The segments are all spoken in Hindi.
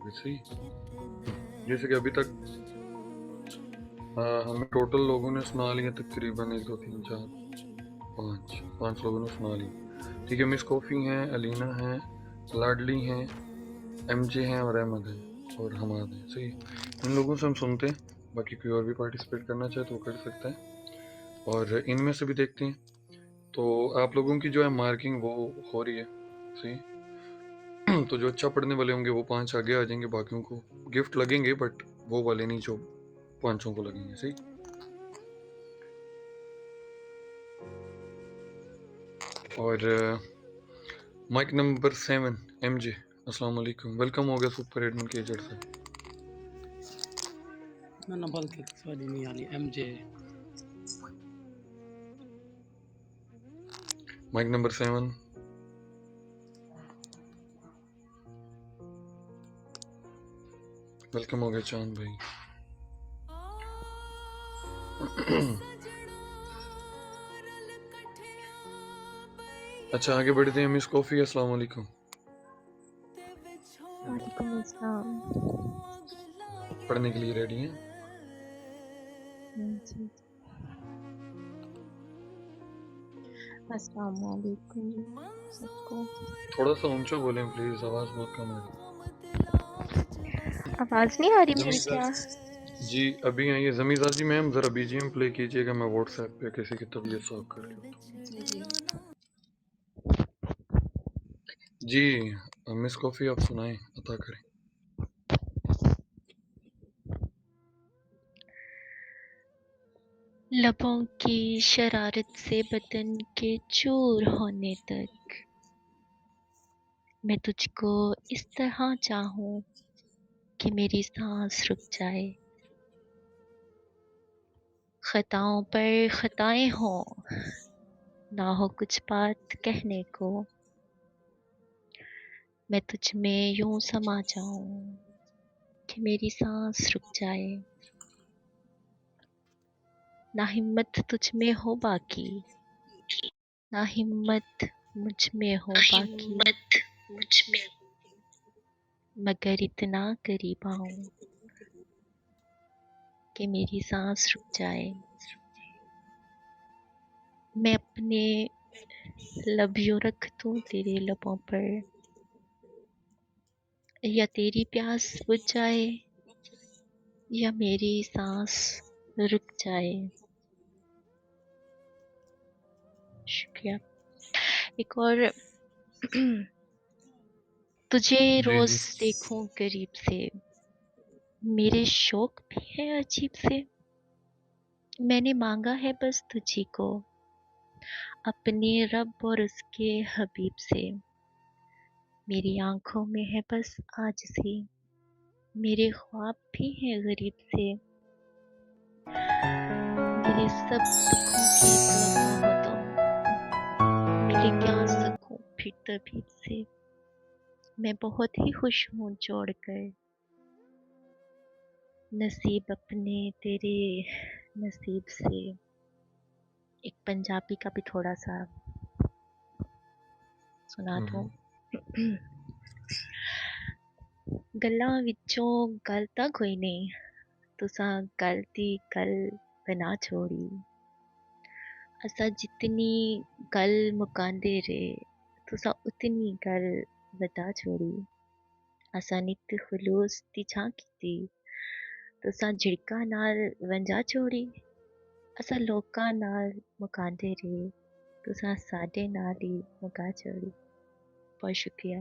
होगी। सही, जैसे कि अभी तक हमें टोटल लोगों ने सुना लिया तकरीबन 1 2 3 4 5 लोगों ने सुना लिया। ठीक है, मिस कॉफ़ी हैं, अलीना हैं, लाडली हैं, एमजे हैं और अहमद हैं और हमाद हैं। सही, इन लोगों से हम सुनते हैं। बाकी कोई और भी पार्टिसिपेट करना चाहे तो वो कर सकता है और इनमें से भी देखते हैं। तो आप लोगों की जो है मार्किंग वो हो रही है। सही, तो जो अच्छा पढ़ने वाले होंगे वो 5 आगे आ जाएंगे, बाकियों को गिफ्ट लगेंगे बट वो वाले नहीं जो 5 को लगेंगे। सही, और माइक नंबर 7 एमजे, अस्सलाम वालेकुम, वेलकम हो गया सुपर एडमिन के एजेंट से। ना बल्कि सॉरी नहीं आ रही एमजे। माइक नंबर 7, वेलकम हो गया चांद भाई। अच्छा, आगे बढ़ते हैं। मिस कॉफ़ी, अस्सलाम वालेकुम। वालेकुम अस्सलाम। पढ़ने के लिए रेडी हैं? जी, अस्सलाम वालेकुम सबको। थोड़ा सा ऊंचा बोलें प्लीज, आवाज़ बहुत कम आ आवाज़ नहीं आ रही रही। मेरी क्या? जी अभी आई है। जमीज़ा जी मैम ज़रा बीजीएम प्ले कीजिएगा, मैं व्हाट्सएप पे किसी की तबीयत साफ कर लूँ। जी जी। जी मिस कॉफ़ी आप सुनाएं, अता करें। लबों की शरारत से बदन के चूर होने तक मैं तुझको इस तरह चाहूं कि मेरी सांस रुक जाए। खताओं पर खताएं हों, ना हो कुछ बात कहने को, मैं तुझ में यूं समा जाऊं कि मेरी सांस रुक जाए। ना हिम्मत तुझ में हो बाकी, ना हिम्मत मुझ में हो बाकी, हिम्मत मुझ में। मगर इतना करीब आऊं कि मेरी सांस रुक जाए। मैं अपने लब यूं रख दूं तेरे लबों पर, या तेरी प्यास बुझ जाए या मेरी सांस रुक जाए। शुक्रिया। एक और तुझे जी रोज जी। देखूं करीब से, मेरे शौक भी है अजीब से। मैंने मांगा है बस तुझी को, अपने रब और उसके हबीब से। मेरी आंखों में है बस आज से, मेरे ख्वाब भी हैं गरीब से। मेरे सब दुखों की दवा हो तुम, मिल क्या सकूं फिर तबीब से। मैं बहुत ही खुश हूँ जोड़कर नसीब अपने तेरे नसीब से। एक पंजाबी का भी थोड़ा सा सुना दूं। गल्लां विचों गल तां कोई नहीं, तुसां गल दी गल बना छोड़ी। असां जितनी गल मुकांदे रहे, तुसां उतनी गल वधा छोड़ी। असां नित खलूस दी छां कीती, तुसां झिड़कां नाल वंजा छोड़ी। असां लोकां नाल मुकांदे रहे, तुसां साडे नाल ही मुका छोड़ी। बहुत शुक्रिया।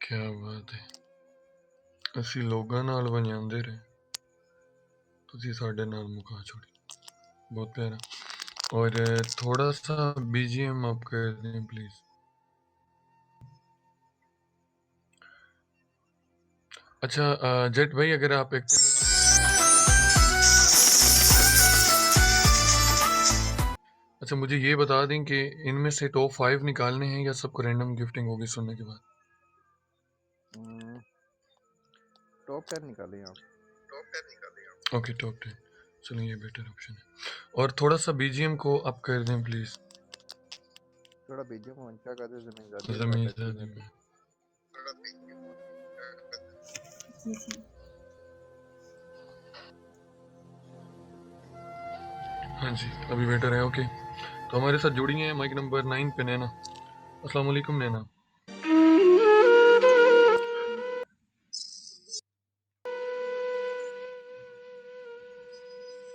क्या बात है, ਅਸੀਂ ਲੋਕਾਂ ਨਾਲ ਵੰਜਾਂਦੇ ਰਹੇ, ਤੁਸੀਂ ਸਾਡੇ ਨਾਲ ਮੁਕਾ छोड़ी। बहुत प्यारा। और थोड़ा सा बीजीएम आप कर दें प्लीज। अच्छा जेट भाई अगर आप एक, अच्छा मुझे ये बता दें कि इनमें से टॉप 5 निकालने हैं या सबको रैंडम गिफ्टिंग होगी सुनने के बाद? टॉप 10 निकालें आप। ओके टॉप 10, चलिए ये बेटर ऑप्शन है। और थोड़ा सा बीजीएम को आप कर दें प्लीज। थोड़ा बीजीएम ऊंचा कर दे, ज़मींदादी थोड़ा टची ज़मीज़ादी में। में जी जी हाँ जी, अभी बेटर है। ओके, तो हमारे साथ जुड़ी हैं माइक नंबर 9 पे नैना। अस्सलाम वालेकुम नैना।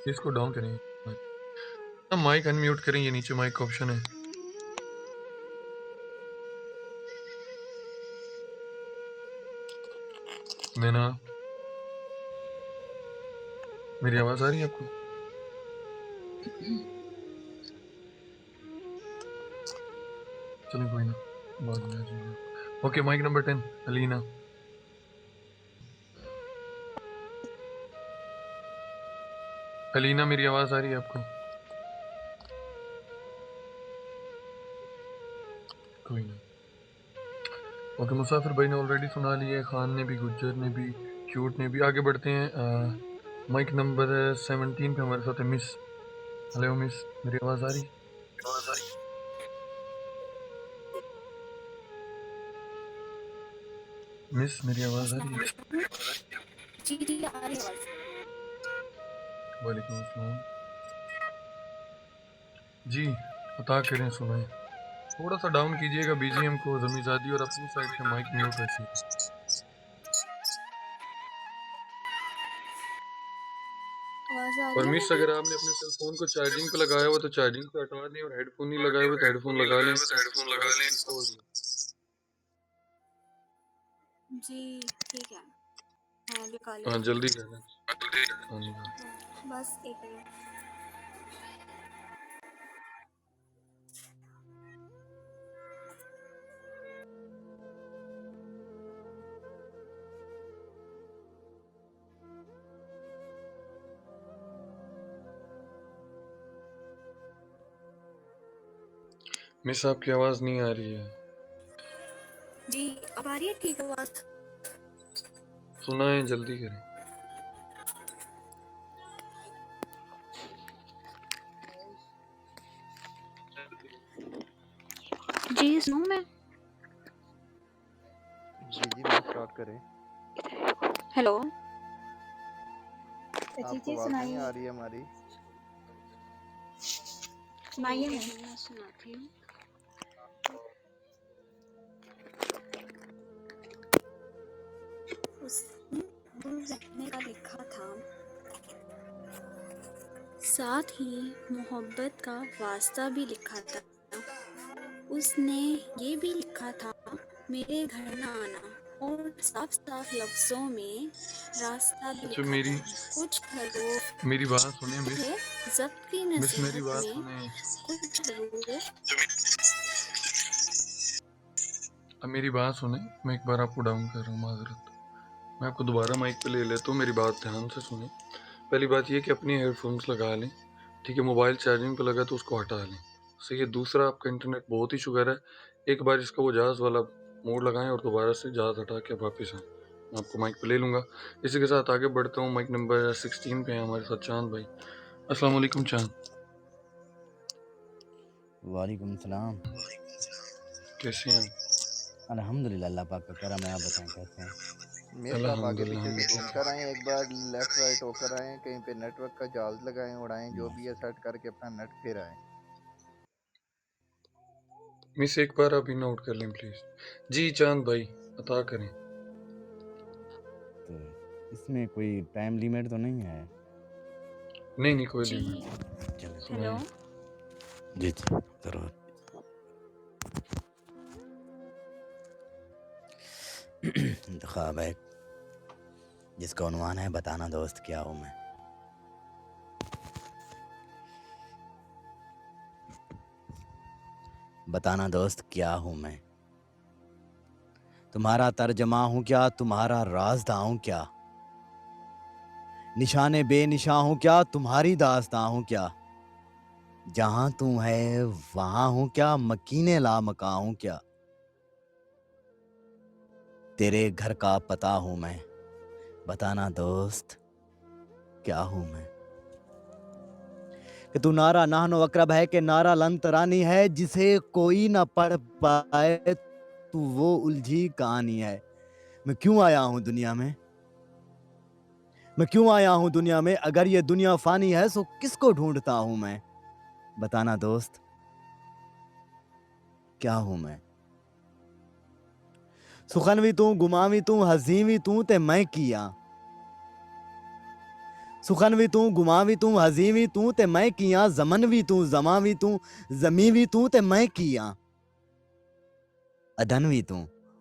इसको डाउन करें, माइक अनम्यूट करें, ये नीचे माइक का ऑप्शन है। नैना, मेरी आवाज आ रही है आपको? चलिए कोई ना, बाद में आ जाएगा। Okay, mic number 10 Alina. Alina, मेरी आवाज आ रही है आपको? कोई ना। ओके, मुसाफिर भाई ने ऑलरेडी सुना लिया है, खान ने भी, गुज्जर ने भी, क्यूट ने भी। आगे बढ़ते हैं। माइक नंबर 17 पे हमारे साथ है मिस। हेलो मिस, मेरी आवाज आ रही? मिस, मेरी आवाज आ रही है? जी जी आ रही आवाज। वालेकुम अस्सलाम जी, अता करें, सुनाएं। थोड़ा सा डाउन कीजिएगा बीजीएम को जमीजादी, और अपनी साइड से माइक म्यूट रखिएगा। आवाज आ और रही है मिस, मेरी? अगर आपने अपने सेल फोन को चार्जिंग पे लगाया हुआ तो चार्जिंग पे हटा दें, और हेडफोन नहीं लगाए हुए तो हेडफोन लगा लें। आवाज इको हो रही है। जी ठीक है, मैं लगा हाँ, लेती जल्दी कर लें। हाँ जी, हाँ। हूँ, बस एक मिनट। मिस, आपकी आवाज नहीं आ रही है। जी अब आ रही है ठीक आवाज? सुनाएं, जल्दी करें। जी सुनूं मैं? जी जी मैम स्टार्ट करें। हेलो जी आपको जी आवाज़ नहीं आ सुनाइए। रही है हमारी? सुनाइए मैं सुनाती हूँ। उसने दूर रहने का लिखा था, साथ ही मोहब्बत का वास्ता भी लिखा था। उसने ये भी लिखा था मेरे घर न आना, और साफ साफ लफ्जों में रास्ता भी अच्छा, लिखा था। कुछ हरूफ मेरी बात सुने मिस। थे जब्त की मिस, मेरी नसीहत बात में, सुने। कुछ हरूफ। अब मेरी बात सुने, मैं एक बार आपको डाउन कर रहा हूँ, माजरत। मैं आपको दोबारा माइक पे ले लेता हूँ, मेरी बात ध्यान से सुने। पहली बात ये कि अपनी हेडफोन्स लगा लें, ठीक है। मोबाइल चार्जिंग पे लगा तो उसको हटा लें, सही है। दूसरा, आपका इंटरनेट बहुत ही शुगर है, एक बार इसका वो जहाज़ वाला मोड लगाएं और दोबारा से जहाज़ हटा के वापस आएँ। मैं आपको माइक पे ले लूँगा। इसी के साथ आगे बढ़ता हूँ। माइक नंबर 16 पे है हमारे साथ चांद भाई। अस्सलाम वालेकुम चांद, वालेकुम सलाम। कैसे हैं? अल्हम्दुलिल्लाह, अल्लाह पाक का करम है। आप बताएं कैसे हैं? मिस आप आगे अल्हम्दुलिल्लाह, पीछे हम से भी घूम ठीक कर हैं। आएँ, एक बार लेफ्ट राइट होकर आएँ, कहीं पे नेटवर्क का जाल लगाएं, उड़ाएं, जो भी है माशा सेट करके अपना नेट फिर आएँ। मिस, एक बार अभी नोट कर लें प्लीज़। जी चांद भाई, अता करें। तो इसमें कोई टाइम लिमिट तो नहीं है? नहीं नहीं, कोई जी लिमिट नहीं। चलो हेलो सुनाइए। जी जी ज़रूर। ख्वाब है जिसका उन्वान है बताना दोस्त क्या हूँ मैं। बताना दोस्त क्या हूँ मैं, तुम्हारा तर्जमा हूँ क्या, तुम्हारा राज़दां हूँ क्या, निशाने बेनिशां हूँ क्या, तुम्हारी दास्तां हूँ क्या, जहां तू है वहां हूँ क्या, मकीने लामका हूँ क्या, तेरे घर का पता हूँ मैं, बताना दोस्त क्या हूँ मैं। कि तू नारा नाहनो अकरब है कि नारा लंतरानी है, जिसे कोई ना पढ़ पाए तू वो उलझी कहानी है। मैं क्यों आया हूं दुनिया में? मैं क्यों आया हूं दुनिया में? अगर ये दुनिया फानी है तो किसको ढूंढता हूं मैं? बताना दोस्त, क्या हूं मैं? सुखन भी तू, गुमावी तू, हसी भी तू ते मैं किया। सुखन भी तू, गुमावी तू, हसी भी तू ते मैं किया। जमन भी तू, जमा भी तू, जमी भी तू ते मैं किया। अदन भी तू,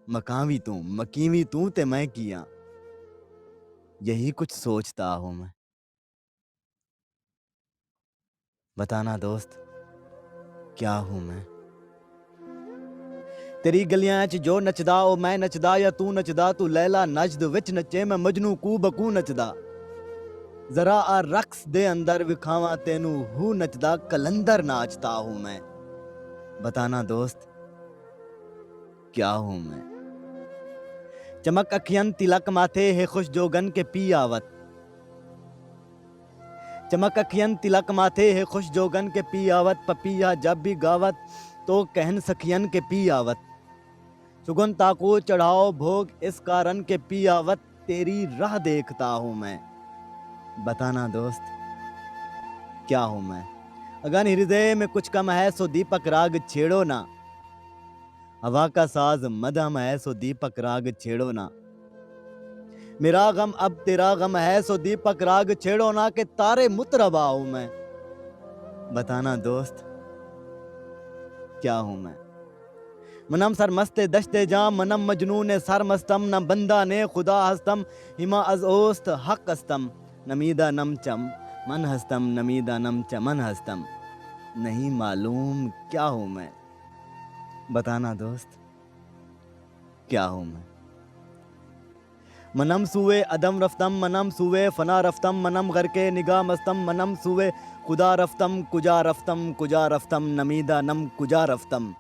मकान भी तू, मकी भी तू ते मैं किया। यही कुछ सोचता हूं मैं। बताना दोस्त, क्या हूं मैं? तेरी गलियां च जो नचदा ओ मैं नचदा या तू नचदा। तू लैला नचद विच नचे, मैं मजनू कू बकू नचदा। जरा आ रक्स दे अंदर विखावा तेनू हूं नचदा। कलंदर नाचता हूं मैं। बताना दोस्त, क्या हूं मैं? चमक अखियन तिलक माथे है खुश जोगन के पी आवत। चमक अखियन तिलक माथे है खुश जोगन के पी आवत। पपिया जब भी गावत तो कहन सखियन के पी आवत। सुगन ताको चढ़ाओ भोग इस कारण के पी आवत। तेरी राह देखता हूं मैं। बताना दोस्त, क्या हूं मैं? अगन हृदय में कुछ कम है सो दीपक राग छेड़ो ना। हवा का साज मदहम है सो दीपक राग छेड़ो ना। मेरा गम अब तेरा गम है सो दीपक राग छेड़ो ना। के तारे मुतरबा हूं मैं। बताना दोस्त, क्या हूं मैं? मनम सर मस्ते दश्ते जाम, मनम मजनून सर मस्तम। न बंदा ने खुदा हस्तम, हिमा अज ओस्त हक हस्तम। नमीदा नम चम मन हस्तम, नमीदा नम चमन हस्तम। नहीं मालूम क्या हूं मैं? बताना दोस्त, क्या हूं मैं? मनम सुए अदम रफ्तम, मनम सुए फना रफ्तम। मनम घर के निगाह मस्तम, मनम सुए खुदा रफ्तम। कुजा रफ्तम, कुजा रफ्तम, नमीदा नम कुजा रफ्तम।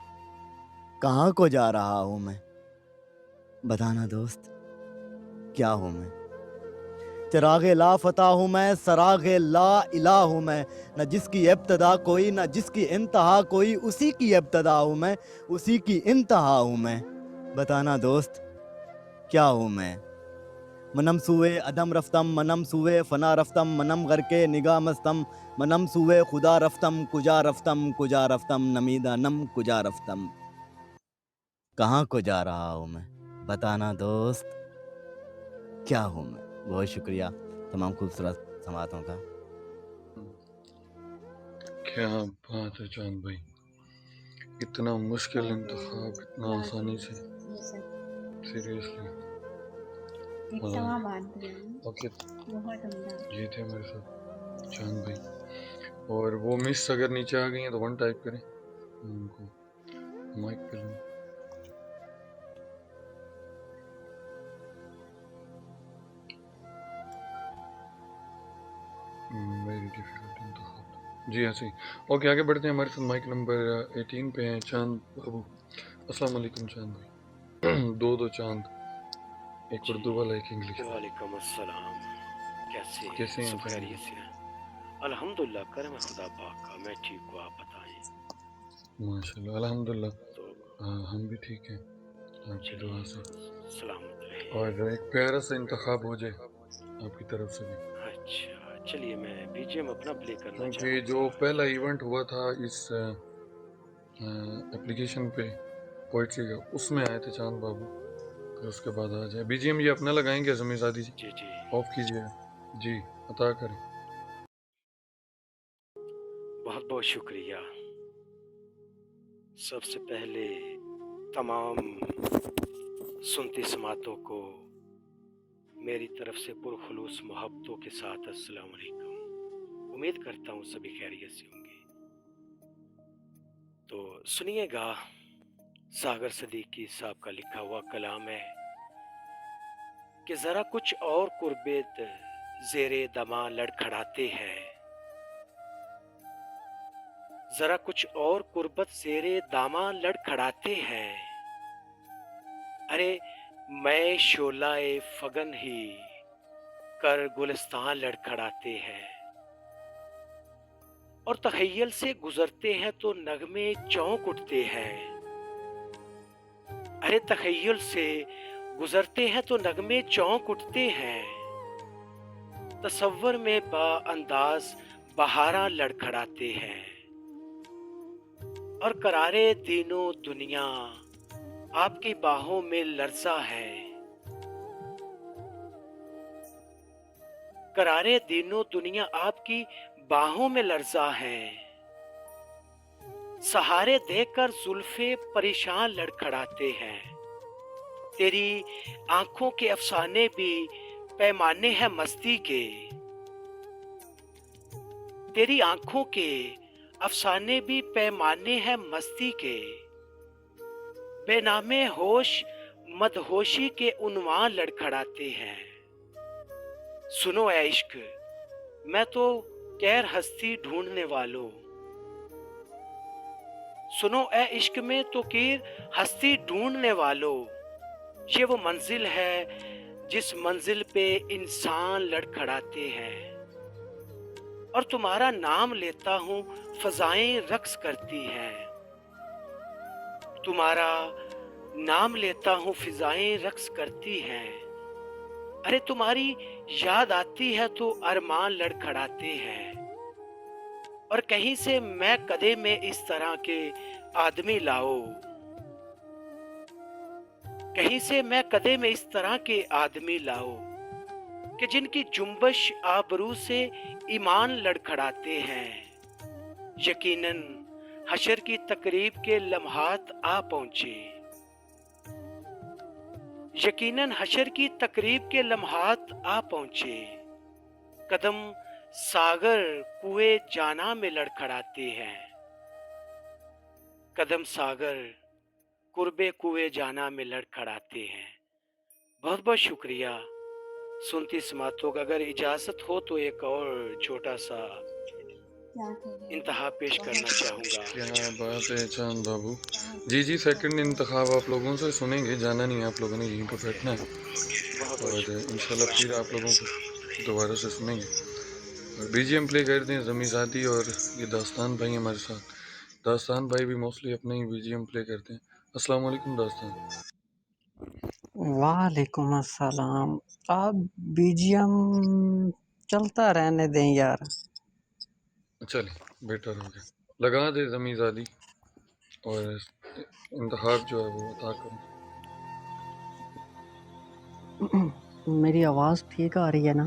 कहाँ को जा रहा हूं मैं? बताना दोस्त, क्या हूं मैं? चिरागे ला फता हूं मैं, सरागे ला इला हूं मैं। न जिसकी इब्तदा कोई, न जिसकी इंतहा कोई। उसी की इब्तदा हूं मैं, उसी की इंतहा हूं मैं। बताना दोस्त, क्या हूं मैं? मनम सुए अदम रफ्तम, मनम सुए फना रफ्तम। मनम घर के निगाह मस्तम, मनम सुए खुदा रफ्तम। कुजा रफ्तम, कुजा रफ्तम, नमीदा नम कुजा रफ्तम। कहाँ को जा रहा हूं मैं? बताना दोस्त, क्या हूं मैं? बहुत शुक्रिया तमाम खूबसूरत समातों का। क्या बात है चांद भाई, इतना मुश्किल इंतखाब इतना आसानी से, सीरियसली ओके। ये थे मेरे साथ चांद भाई, और वो मिस अगर नीचे आ गई हैं तो 1 टाइप करें, उनको माइक पे लूँ। Very difficult इंतखाब। जी ऐसे ही। ओके आगे बढ़ते हैं, हमारे साथ माइक नंबर 18 पे हैं चांद बाबू। अस्सलाम वालेकुम चांद भाई। दो चांद, एक जी, उर्दू वाला एक इंग्लिश वाला। वालेकुम अस्सलाम। कैसे कैसे हैं सब चांद खैरियत भाई? से हैं? अल्हम्दुलिल्लाह, करम है खुदा पाक का। मैं ठीक हूँ, आप बताएं। माशाल्लाह अल्हम्दुलिल्लाह। तो हम भी ठीक हैं आपकी दुआ से। चलिए, सलामत रहे। और एक प्यारा सा इंतखाब हो जाए आपकी तरफ से भी, अच्छा, चलिए मैं बीजीएम अपना प्ले करना क्योंकि जो चाहूँगा। पहला इवेंट हुआ था इस एप्लीकेशन पे पोइट्री का, उसमें आए थे चांद बाबू। फिर उसके बाद आ जाए बीजीएम। ये अपना लगाएंगे जमीज़ादी जी? जी जी, ऑफ कीजिए जी, अता करें। बहुत बहुत शुक्रिया। सबसे पहले तमाम सुनती समातों को मेरी तरफ से पुरखुलूस मोहब्बतों के साथ अस्सलाम वालेकुम। उम्मीद करता हूँ सभी खैरियत से होंगे। तो सुनिएगा, सागर सदीकी साहब का लिखा हुआ कलाम है कि जरा कुछ और कुर्बेत जेरे दमा लड़खड़ाते हैं। जरा कुछ और कुर्बत जेरे दामा लड़खड़ाते हैं। अरे मैं शोलाए फगन ही कर गुलिस्तान लड़खड़ाते हैं। और तखय्युल से गुजरते हैं तो नगमे चौंक उठते हैं। तुम्हारे तखय्युल से गुजरते हैं तो नगमे चौंक उठते हैं। तसव्वुर में बाअंदाज बहारा लड़खड़ाते हैं और करारे दीनो दुनिया आपकी बाहों में लर्जा है। करारे दीनो दुनिया आपकी बाहों में लर्जा है। सहारे देकर जुल्फे परेशान लड़खड़ाते हैं। तेरी आंखों के अफसाने भी पैमाने हैं मस्ती के। तेरी आंखों के अफसाने भी पैमाने हैं मस्ती के। बेनामे होश मदहोशी के उन्वान लड़खड़ाते हैं। सुनो ऐ इश्क, मैं तो गैर हस्ती ढूंढने वालों। सुनो ऐ इश्क में तो गैर हस्ती ढूंढने वालों। ये वो मंजिल है जिस मंजिल पे इंसान लड़खड़ाते हैं। और तुम्हारा नाम लेता हूँ फजाएं रक्स करती हैं। तुम्हारा नाम लेता हूँ फिजाएं रक्स करती हैं। अरे तुम्हारी याद आती है तो अरमान लड़खड़ाते हैं। और कहीं से मैं कदे में इस तरह के आदमी लाओ। कहीं से मैं कदे में इस तरह के आदमी लाओ कि जिनकी जुम्बश आबरू से ईमान लड़खड़ाते हैं। यकीनन हशर की तकरीब के लम्हात आ पहुंचे। यकीनन हशर की तकरीब के लम्हात आ पहुंचे। कदम सागर कुएं जाना में लड़खड़ाते हैं। कदम सागर कुर्बे कुएं जाना में लड़खड़ाते हैं। बहुत बहुत शुक्रिया सुनती समातों का। अगर इजाजत हो तो एक और छोटा सा इंतहा पेश करना चाहूँगा। क्या बात है चांद बाबू। जी जी, सेकंड इंतखाब आप लोगों से सुनेंगे, जाना नहीं है आप लोगों ने, यहीं पर बैठना है और इंशाल्लाह फिर आप लोगों को दोबारा से सुनेंगे। और बीजीएम प्ले कर दें ज़मीज़ादी और ये दास्तान भाई हमारे साथ। दास्तान भाई भी मोस्टली अपने ही बीजीएम प्ले करते हैं। अस्सलाम वालेकुम दास्तान। वालेकुम अस्सलाम। आप बीजीएम चलता रहने दें यार। चलिए बेटर हो गया, लगा दे ज़मीज़ादी और इंतखाब जो है वो अता करूँ। मेरी आवाज़ ठीक आ रही है ना?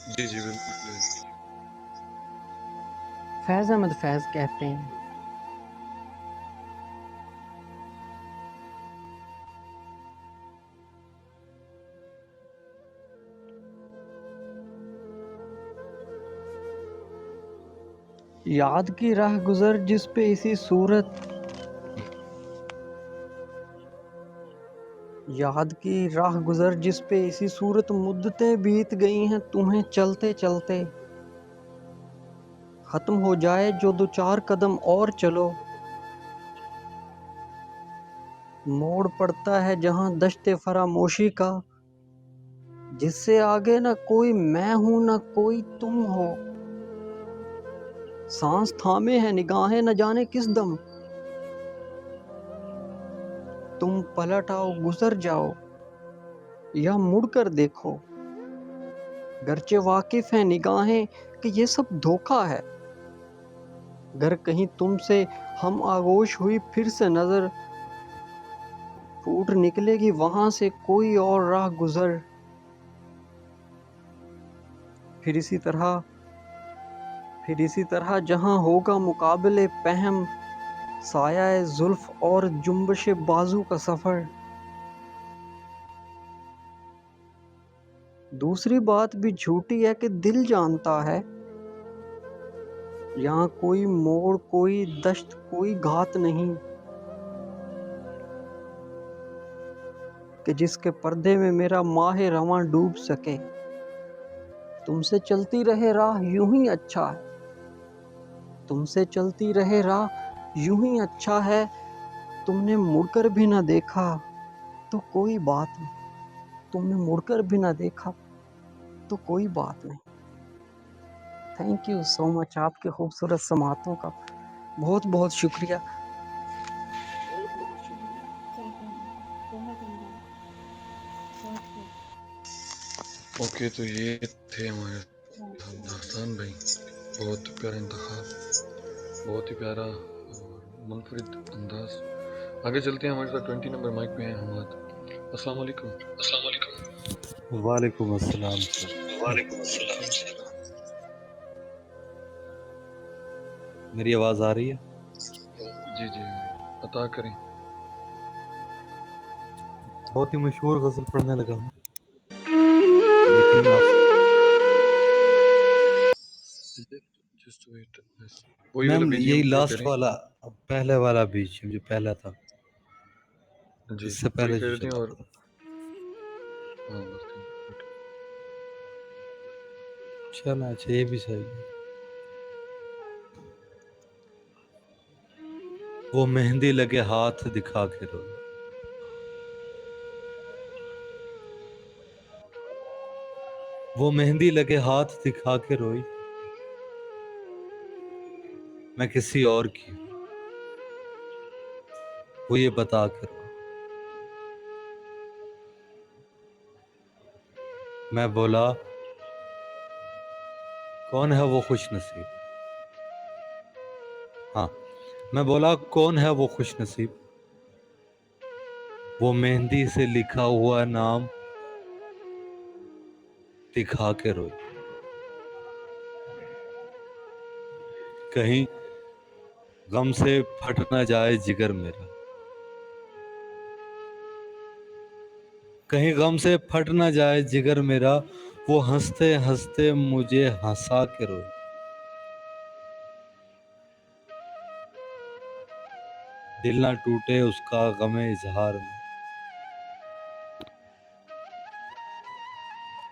जी जी बिल्कुल clear। फैज़ अहमद फैज़ कहते हैं। याद की राह गुजर जिस पे इसी सूरत, याद की राह गुजर जिस पे इसी सूरत मुद्दतें बीत गई हैं तुम्हें चलते चलते। खत्म हो जाए जो दो चार कदम और चलो। मोड़ पड़ता है जहां दश्ते फरामोशी का, जिससे आगे ना कोई मैं हूं ना कोई तुम हो। सांस थामे है निगाहें न जाने किस दम। तुम पलट आओ गुजर जाओ या मुड़ कर देखो। गरचे वाकिफ है निगाहें कि ये सब धोखा है। अगर कहीं तुमसे हम आगोश हुई फिर से नजर, फूट निकलेगी वहां से कोई और राह गुजर। फिर इसी तरह जहां होगा मुकाबले पहम, साया जुल्फ और जुम्बश बाजू का सफर। दूसरी बात भी झूठी है कि दिल जानता है, यहाँ कोई मोड़ कोई दश्त कोई घात नहीं, कि जिसके पर्दे में मेरा माहे रवां डूब सके। तुमसे चलती रहे राह यूं ही अच्छा है। तुमसे चलती रहे राह यूं ही अच्छा है। तुमने मुड़कर भी ना देखा तो कोई बात नहीं। तुमने मुड़कर भी ना देखा तो कोई बात नहीं। Thank you so much. आपके खूबसूरत समातों का बहुत बहुत शुक्रिया। ओके, तो ये थे हमारे दास्तान भाई। बहुत प्यारा इंतखाब, बहुत ही प्यारा और मुनफरिद अंदाज। आगे चलते हैं, हमारे साथ 20 नंबर माइक पे हैं हमाद। अस्सलाम वालेकुम। वालेकुम अस्सलाम सर। मेरी आवाज़ आ रही है? जी जी, अता करें। बहुत ही मशहूर गज़ल पढ़ने लगा हूँ, लेकिन आप जस्ट वेट, वही वाला मैम बीजीएम यही प्ले लास्ट करें। वाला, पहले वाला बीच जो पहला था, जी, इससे प्ले पहले जो कर दें चला और था। हाँ बस ठीक है। चलो अच्छा, ये भी सही है। वो मेहंदी लगे हाथ दिखा के रोई, वो मेहंदी लगे हाथ दिखा के रोई, मैं किसी और की हूँ, वो ये बता के रोई। मैं बोला कौन है वो खुश नसीब, हाँ, मैं बोला कौन है वो खुश नसीब, वो मेहंदी से लिखा हुआ नाम दिखा के रोई। कहीं गम से फट ना जाए जिगर मेरा, कहीं गम से फट ना जाए जिगर मेरा, वो हंसते हंसते मुझे हंसा के रोई। दिल ना टूटे उसका गमे इजहार में,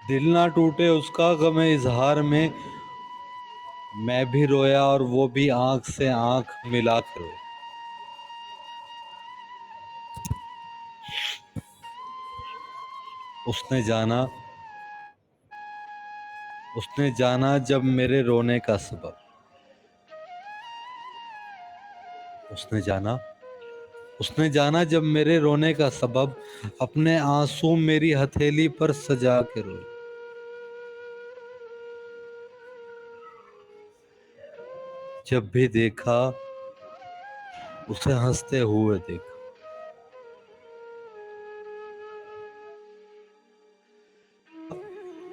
दिल ना टूटे उसका गमे इजहार में, मैं भी रोया और वो भी आंख से आंख मिला के रोई। उसने जाना, उसने जाना जब मेरे रोने का सबब, उसने जाना, उसने जाना जब मेरे रोने का सबब, अपने आंसू मेरी हथेली पर सजा के रोई। जब भी देखा उसे हंसते हुए देखा,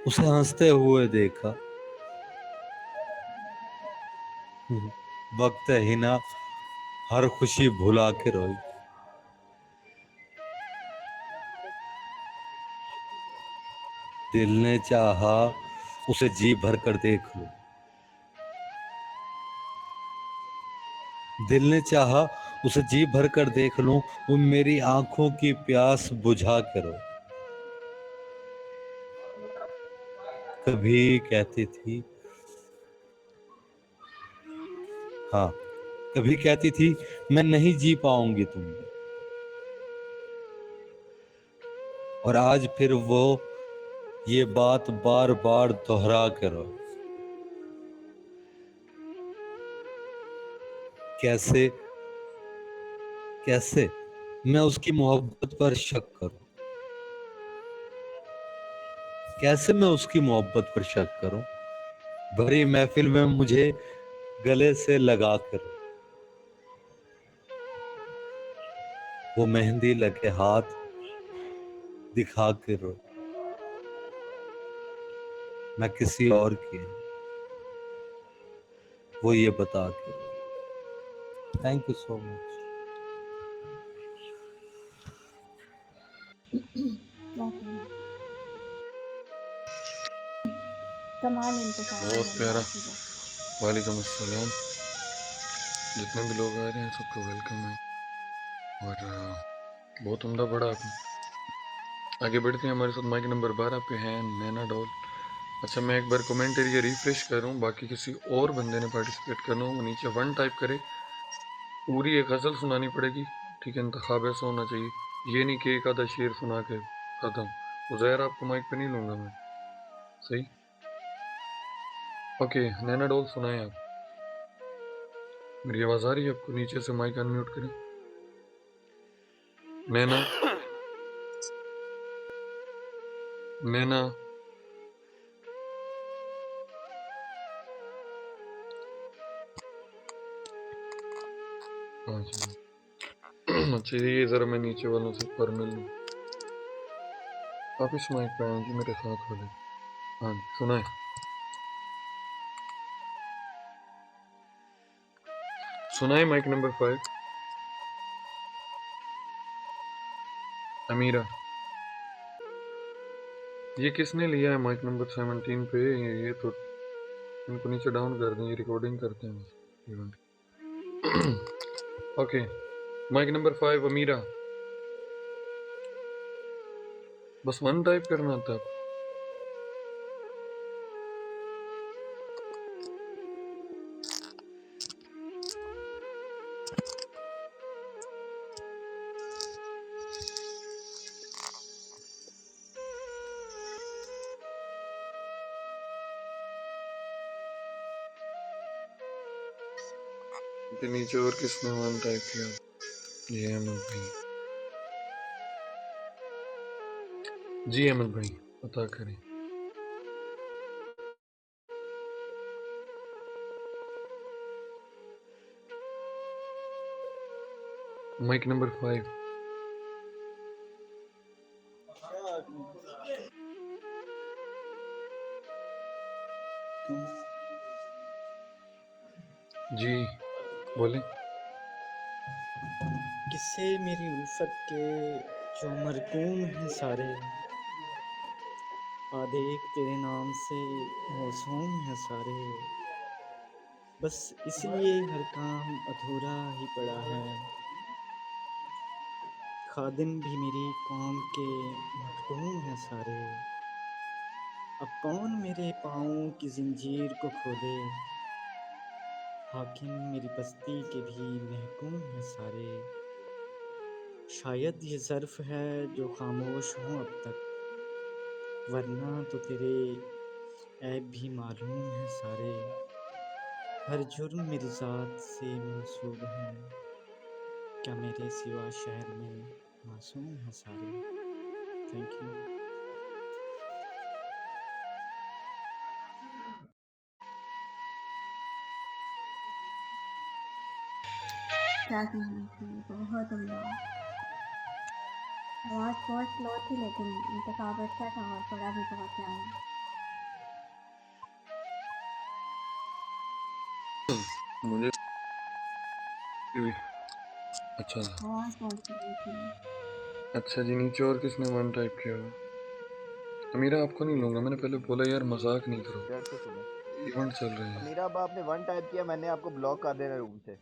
उसे हंसते हुए देखा, वक्त हिना हर खुशी भुला के रोई। दिल ने चाहा उसे जी भर कर देख लूं, दिल ने चाहा उसे जी भर कर देख लूं, वो मेरी आंखों की प्यास बुझा के रोई। कभी कहती थी, हाँ, कभी कहती थी मैं नहीं जी पाऊंगी तुम में, और आज फिर वो ये बात बार बार दोहरा के रोई। कैसे, कैसे मैं उसकी मोहब्बत पर शक करूं, कैसे मैं उसकी मोहब्बत पर शक करूं, भरी महफिल में मुझे गले से लगा कर, वो मेहंदी लगे हाथ दिखा के रो, मैं किसी और की हूं, वो ये बता के रो। Thank you so much. कमाल इंतखाब है बहुत वल्लाह प्यारा। आपकी का। वालेकुम अस्सलाम। जितने भी लोग आ रहे हैं सबको वेलकम है और बहुत उम्दा पढ़ा आपने। आगे बढ़ते हैं, हमारे साथ माइक नंबर 12 पे हैं नैना डॉल। अच्छा, मैं एक बार कमेंट एरिया रिफ्रेश कर रहा हूँ, बाकी किसी और बंदे ने पार्टिसिपेट करना हो वो नीचे 1 टाइप करे। पूरी एक गज़ल सुनानी पड़ेगी, ठीक है, इंतखाब ऐसा होना चाहिए, ये नहीं कि एक आधा शेर सुना के ख़त्म। उज़ैर आपको माइक पे नहीं लूँगा मैं, सही? ओके, नैना डॉल सुनाएं आप। मेरी आवाज़ आ रही है आपको? नीचे से माइक अनम्यूट करें। नैना नैना, हाँ जी। अच्छा ये जरा मैं नीचे वालों से पर मिल लूँ। आप इस माइक पे आए जी मेरे साथ वाले। हाँ जी सुनाए। सुनाए माइक नंबर 5। अमीरा, ये किसने लिया है माइक नंबर 17 पे? ये तो इनको नीचे डाउन कर दें, ये रिकॉर्डिंग करते हैं इवेंट। ओके, माइक नंबर 5 अमीरा। बस 1 टाइप करना था आपको। के नीचे और किसने 1 टाइप किया? ये अहमद भाई। जी अहमद भाई पता करें। Mic number 5। जी बोले। किस्से मेरी उल्फत के जो मरकूम हैं सारे, आधे एक तेरे नाम से मौसूम हैं सारे, बस इसलिए हर काम अधूरा ही पड़ा है। खादिम भी मेरी कौम के मखदूम हैं सारे, अब कौन मेरे पाँवों की ज़ंजीर को खोले, हाकिम मेरी बस्ती के भी महकूम हैं सारे। शायद ये ज़र्फ़ है जो खामोश हूँ अब तक, वरना तो तेरे ऐब भी मालूम हैं सारे। हर जुर्म मेरी ज़ात से मंसूब है, क्या मेरे सिवा शहर में मासूम हैं सारे। Thank you. क्या कहना चाहिए, बहुत उम्दा। आवाज़ बहुत स्लो थी लेकिन इंतखाब अच्छा था और पढ़ा भी बहुत प्यारा। मुझे भी अच्छा था। आवाज़ बहुत प्यारी थी। अच्छा जी, नीचे और किसने 1 टाइप किया हुआ? अमीरा आपको नहीं लूंगा, मैंने पहले बोला यार मजाक नहीं करो, डैड से सुने। इवेंट चल रहे हैं। अमीरा अब आपने 1 टाइप किया, मैंने आपको ब्लॉक कर देना रूम से।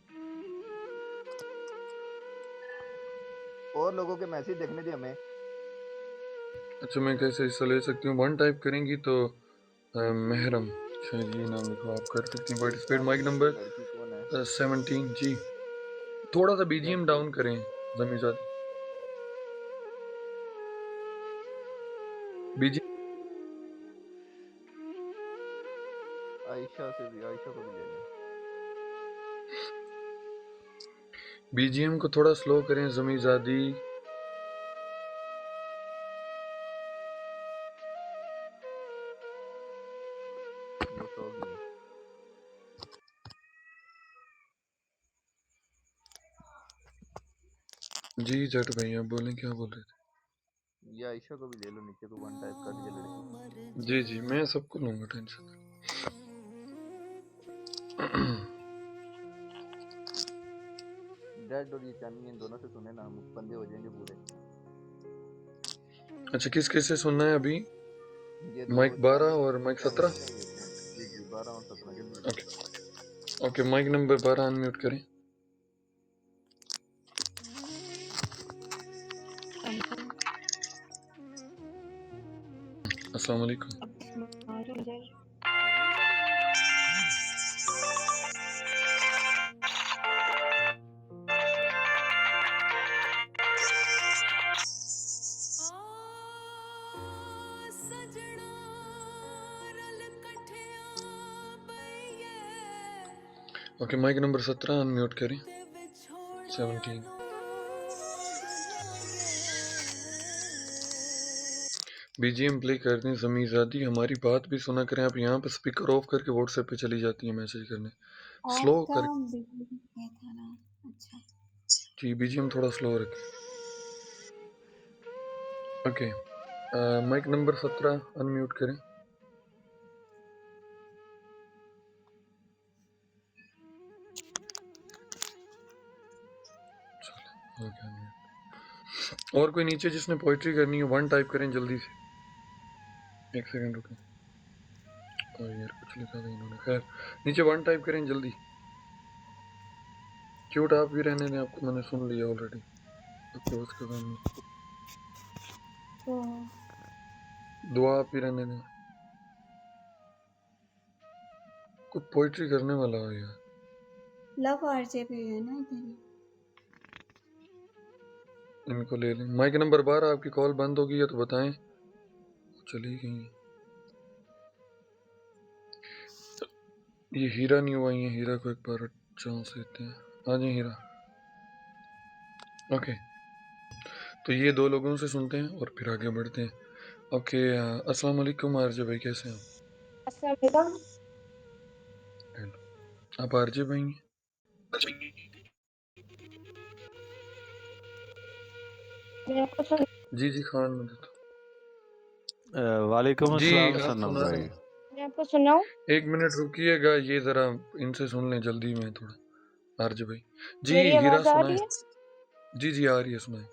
और लोगों के मैसेज देखने दे हमें। अच्छा मैं कैसे हिस्सा ले सकती हूँ? 1 टाइप करेंगी तो महरम शायद ये नाम लिखो, आप कर सकती हैं पार्टिसिपेट। पहले माइक ये नंबर लड़की कौन है? 17 जी। थोड़ा सा डेड बीजीएम को डाउन करें जमीजाद। बीजी आयशा को भी ले लें। बीजीएम को थोड़ा स्लो करें जमीजादी। वो सो गई है। जी जट भैया बोलें, क्या बोल रहे ये आयशा को भी ले लो, नीचे को 1 टाइप कर दीजिए लड़की। थे? जी जी मैं सबको लूंगा, टेंशन। डेड और ये चांदनी इन दोनों से सुने ना, हम बंदे हो जाएंगे पूरे। अच्छा किस किस से सुनना है अभी? ये माइक 12 और माइक चांदनी 17। नहीं होते हैं। जी जी 12 और 17 जल्दी जल्दी। Okay okay, mic number 12 unmute करें। अस्सलाम वालेकुम। ओके माइक नंबर 17 अनम्यूट करें। 17। बीजीएम प्ले कर दें ज़मीज़ादी, हमारी बात भी सुना करें। आप यहाँ पे स्पीकर ऑफ करके व्हाट्सएप पे चली जाती हैं मैसेज करने, स्लो ऑफ था कर। ये था ना। अच्छा जी बीजीएम थोड़ा स्लो रखें। ओके, माइक नंबर 17 अनम्यूट करें। चलो हो गया unmute। और कोई नीचे जिसने पोइट्री करनी है 1 टाइप करें जल्दी से। 1 सेकंड रुकें। यार कुछ लिखा था इन्होंने, खैर नीचे 1 टाइप करें जल्दी। क्यूट आप भी रहने दें, आपको मैंने सुन लिया ऑलरेडी, आपके बस का काम नहीं। तो दुआ आप भी रहने दें। कोई पोइट्री करने वाला हो यार। लव आरजे पे है ना इधर ही। इनको ले लें। माइक नंबर 12 आपकी कॉल बंद होगी है तो बताएं, चली गई। ये हीरा नहीं हुआ, ये हीरा को एक बार चांस देते हैं। हाँ जी हीरा। ओके, तो ये 2 लोगों से सुनते हैं और फिर आगे बढ़ते हैं। ओके, अस्सलाम वालेकुम आरजे भाई, कैसे हैं आप? हेलो, आप आरजे भाई हैं? जी जी खान में देता वालेकुम जी, अस्सलाम आप सनम सुना भाई। दें। मैं आपको सुनाऊं? 1 मिनट रुकिएगा, ये जरा इनसे सुन लें जल्दी में थोड़ा। आरजे भाई जी, मेरी हीरा आवाज आ सुनाए। रही है? जी जी आ रही है, सुनाए।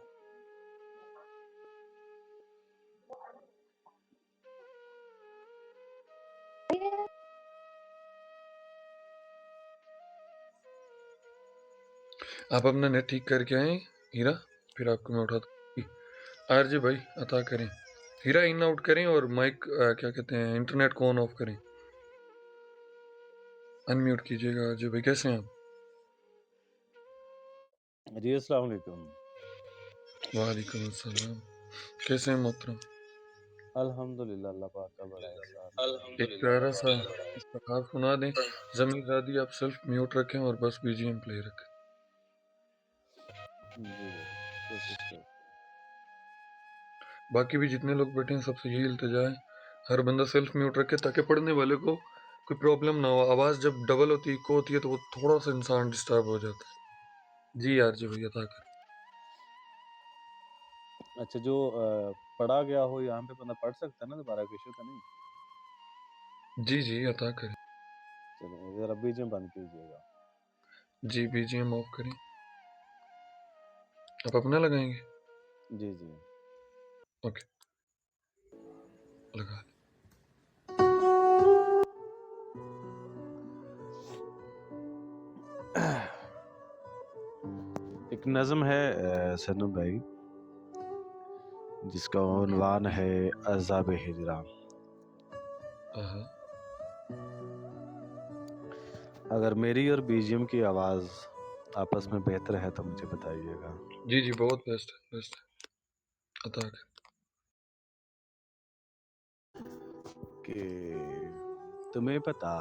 आप अपना नेट ठीक करके आए हीरा, फिर आपको मैं उठा दूँ। आरजे भाई अता करें, हीरा इन आउट करें और माइक क्या कहते हैं, इंटरनेट को ऑन ऑफ करें। अनम्यूट कीजिएगा आरजे भाई, कैसे हैं आप? जी अस्सलाम वालेकुम। वालेकुम अस्सलाम, कैसे हैं मोहतरम? अल्हम्दुलिल्लाह, अल्लाह पाक का बड़ा एहसान है। एक प्यारा सा इस्तिग़फ़ार सुना दें। ज़मीज़ादी आप सिर्फ म्यूट रखें और बस बीजीएम प्ले रखें। जी भाई, कोशिश कर। बाकी भी जितने लोग बैठे हैं सबसे यही इल्तिजा है, हर बंदा सेल्फ म्यूट रखे ताकि पढ़ने वाले को कोई प्रॉब्लम ना हो। आवाज़ जब डबल होती है, इको होती है, तो वो थोड़ा सा इंसान डिस्टर्ब हो जाता है। जी आरजे भाई अता करें। अच्छा, जो पढ़ा गया हो यहाँ पे बंदा पढ़ सकता है ना, दोबारा कुछ तो नहीं? जी जी अता करें। चलिए ज़रा बीजीएम बंद कीजिएगा। जी बीजीएम ऑफ करें। आप अपना लगाएंगे? जी जी ओके, लगा। एक नज़म है सनम भाई, जिसका उन्वान है अज़ाब हिजरा। अगर मेरी और बीजीएम की आवाज़ आपस में बेहतर है तो मुझे बताइएगा। जी जी बहुत बेस्ट है, बेस्ट है। अता करें। कि तुम्हें पता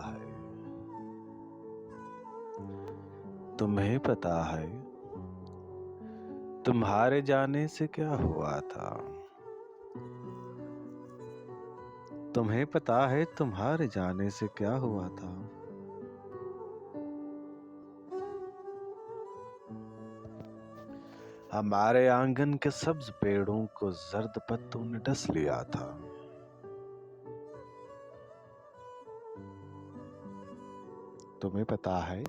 है तुम्हारे जाने से क्या हुआ था। तुम्हें पता है तुम्हारे जाने से क्या हुआ था। हमारे आंगन के सब्ज पेड़ों को जर्द पत्तों ने डस लिया था। तुम्हें पता है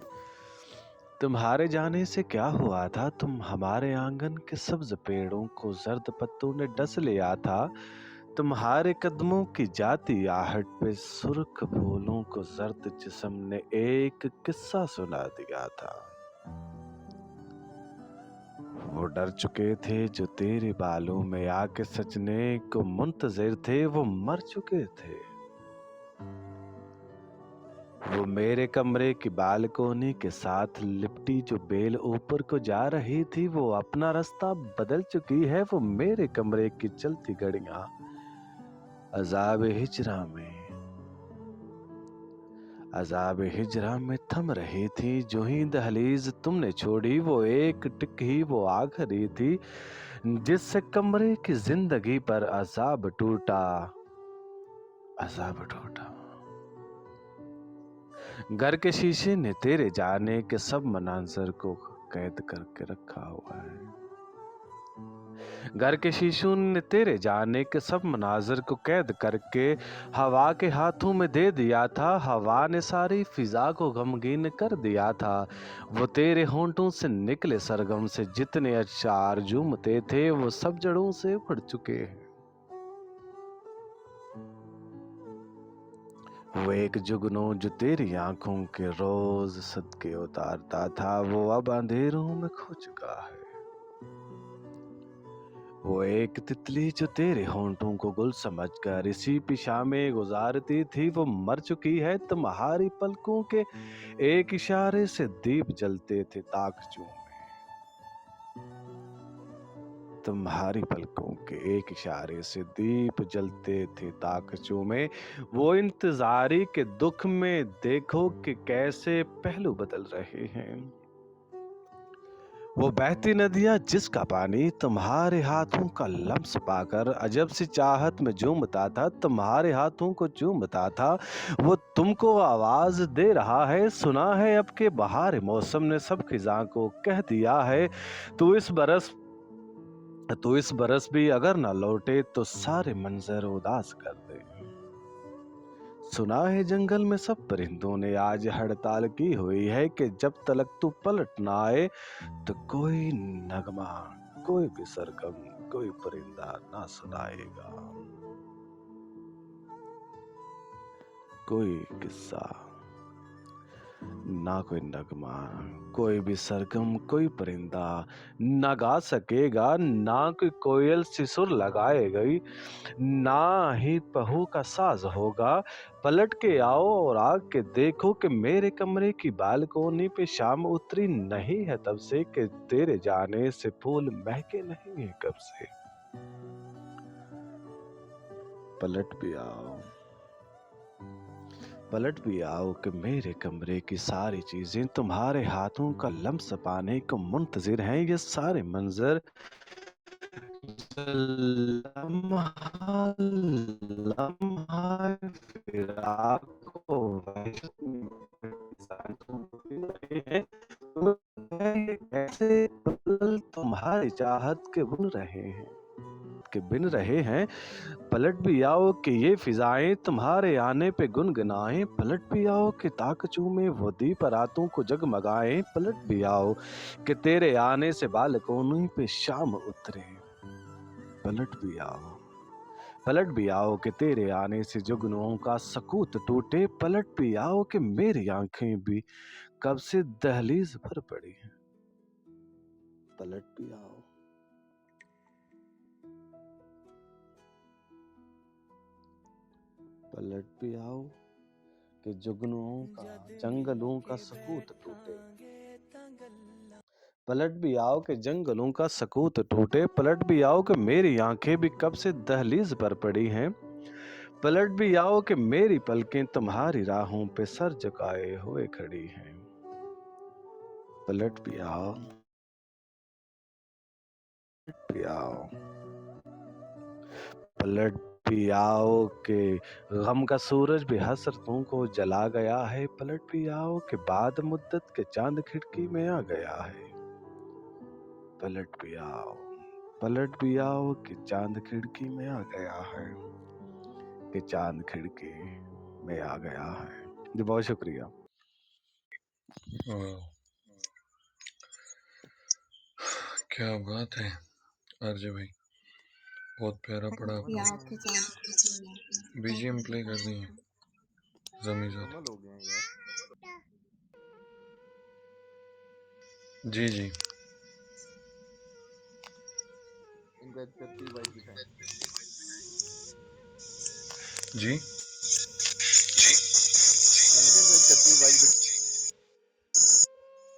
तुम्हारे जाने से क्या हुआ था। तुम हमारे आंगन के सब्ज पेड़ों को जर्द पत्तों ने डस लिया था। तुम्हारे कदमों की जाती आहट पे सुर्ख फूलों को जर्द जिस्म ने एक किस्सा सुना दिया था। वो डर चुके थे जो तेरे बालों में आके सजने को मुंतजिर थे, वो मर चुके थे। वो मेरे कमरे की बालकोनी के साथ लिपटी जो बेल ऊपर को जा रही थी, वो अपना रास्ता बदल चुकी है। वो मेरे कमरे की चलती घड़ियां अज़ाब हिजरा में थम रही थी। जो ही दहलीज तुमने छोड़ी, वो एक टिक ही वो आखिरी थी। जिससे कमरे की जिंदगी पर अजाब टूटा, अजाब टूटा। घर के शीशे ने तेरे जाने के सब मनाजर को कैद करके रखा हुआ है। घर के शीशों ने तेरे जाने के सब मनाजर को कैद करके हवा के हाथों में दे दिया था। हवा ने सारी फिजा को गमगीन कर दिया था। वो तेरे होंठों से निकले सरगम से जितने अशार झूमते थे वो सब जड़ों से उखड़ चुके हैं। वो एक जुगनू जो तेरी आंखों के रोज सदके उतारता था वो अब अंधेरों में खो चुका है। वो एक तितली जो तेरे होंठों को गुल समझकर इसी पिशा में गुजारती थी वो मर चुकी है। तुम्हारी पलकों के एक इशारे से दीप जलते थे ताकचू में। तुम्हारी पलकों के एक इशारे से दीप जलते थे ताकचू में। वो इंतजारी के दुख में देखो कि कैसे पहलू बदल रहे हैं। वो बहती नदियां जिसका पानी तुम्हारे हाथों का लम्स पाकर अजब सी चाहत में झूमता था। तुम्हारे हाथों को चूमता था। वो तुमको आवाज दे रहा है, सुना है अब के बहार मौसम ने सब खिजा को कह दिया है। तू इस बरस भी अगर ना लौटे तो सारे मंजर उदास कर दे। सुना है जंगल में सब परिंदों ने आज हड़ताल की हुई है कि जब तक तू पलट ना आए तो कोई नगमा, कोई भी सरगम, कोई परिंदा ना सुनाएगा। कोई किस्सा ना, कोई नगमा, कोई भी सरगम, कोई परिंदा ना गा सकेगा। ना कोई कोयल सी सुर लगाएगी, ना ही पहू का साज होगा। पलट के आओ और आके देखो कि मेरे कमरे की बालकोनी पे शाम उतरी नहीं है तब से कि तेरे जाने से फूल महके नहीं है कब से। पलट भी आओ, पलट भी आओ कि मेरे कमरे की सारी चीजें तुम्हारे हाथों का लम्स पाने को मुंतजिर हैं। ये सारे मंजर लम्हा लम्हा फिराक को वहशत में कैसे पल तुम्हारी चाहत के बुन रहे हैं, के बिन रहे हैं। पलट भी आओ कि ये फिजाएं तुम्हारे आने पे गुनगुनाएं। पलट भी आओ कि ताकचू में वो दीप रातों को जगमगाएं। पलट भी आओ कि तेरे आने से बालकोनी पे शाम उतरे। पलट भी आओ, पलट भी आओ कि तेरे आने से जुगनुओं का सकूत टूटे। पलट भी आओ कि मेरी आंखें भी कब से दहलीज भर पड़ी हैं। पलट भी आओ, पलट भी आओ कि जुगनुओं का, जंगलों का सकूत टूटे। पलट भी आओ कि जंगलों का सकूत टूटे। पलट भी आओ कि मेरी आंखें भी कब से दहलीज पर पड़ी हैं। पलट भी आओ कि मेरी पलकें तुम्हारी राहों पे सर झुकाए हुए खड़ी हैं। पलट भी आओ, पलट भी आओ, पलट भी आओ कि गम का सूरज भी हसरतों को जला गया है। पलट भी आओ कि बाद मुद्दत के चांद खिड़की में आ गया है। पलट भी आओ, पलट भी आओ कि चांद खिड़की में आ गया है, कि चांद खिड़की में आ गया है। जी बहुत शुक्रिया। वाह, क्या बात है आरजे भाई, बहुत प्यारा पढ़ा या आपने। आपके चांद खिड़की में। बीजीएम प्ले कर दी है जमी जात। कमल हो गए हैं यार। जी जी इनको एक तरतीब वाइज बिठाएं। जी मैंने कहा इनको एक तरतीब वाइज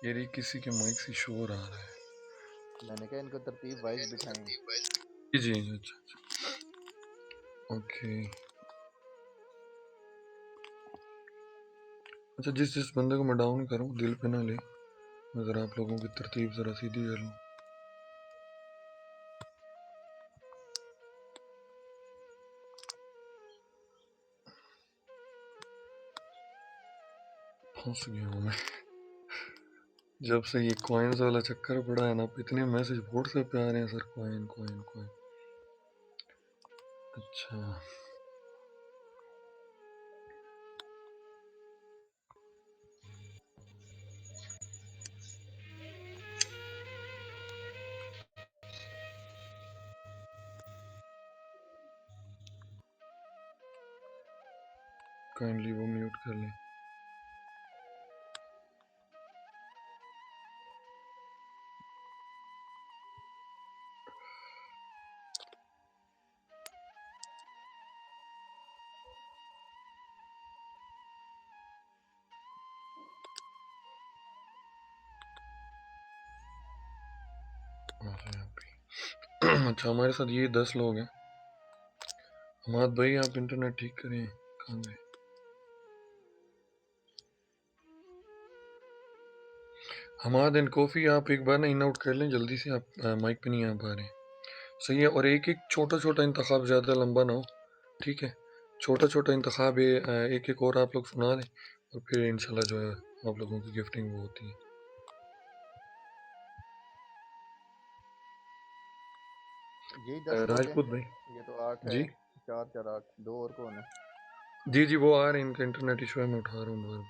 यार ये किसी के माइक से शोर आ रहा है। मैंने कहा इनको तरतीब वाइज बिठाएं। जी जी अच्छा ओके। अच्छा जिस बंदे को मैं डाउन करूं दिल पे ना ले, मैं जरा आप लोगों की तरतीब जरा सीधी कर लूं। फंस गया हूँ मैं। जब से ये कॉइन्स वाला चक्कर पड़ा है ना, इतने मैसेज व्हाट्सएप पे आ रहे हैं सर, कॉइन कॉइन कॉइन। अच्छा काइंडली वो म्यूट कर लें। अच्छा हमारे साथ ये 10 लोग हैं। हमाद भाई आप इंटरनेट ठीक करें, कहाँ गए? हमाद एंड कॉफ़ी आप एक बार ना इन आउट कर लें जल्दी से, आप माइक पे नहीं आ पा रहे हैं। सही है, और एक एक छोटा छोटा इंतखाब, ज़्यादा लंबा ना हो, ठीक है? छोटा छोटा इंतखाब है, एक एक और आप लोग सुना दें और फिर इंशाल्लाह जो है आप लोगों की गिफ्टिंग वो होती है। यही 10 लोग हैं। राजपूत भाई ये तो 8 है, जी 4 4 8, 2 और कौन है? जी जी वो आ रहे हैं, इनका इंटरनेट इशू है, मैं उठा रहा हूँ दोबारा।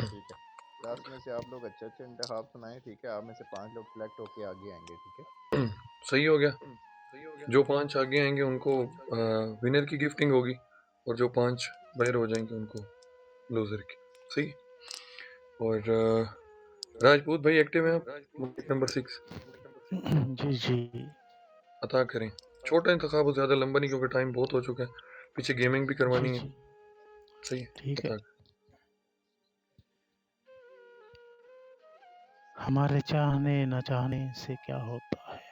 ठीक है, 10 में से आप लोग अच्छे अच्छे इंतखाब सुनाएं, ठीक है? आप में से 5 लोग सिलेक्ट होके आगे आएंगे, ठीक है? सही हो गया। जो 5 आगे आएंगे उनको विनर की गिफ्टिंग होगी, और जो 5 बाहर हो जाएंगे उनको लूजर की। सही। और राजपूत भाई एक्टिव हैं आप? माइक नंबर 6 जी जी अता करें। छोटा इंतखाब हो, ज़्यादा लंबा नहीं, क्योंकि टाइम बहुत हो चुका है, पीछे गेमिंग भी जी करवानी है। जी सही है, ठीक है। अता हमारे चाहने न चाहने से क्या होता है,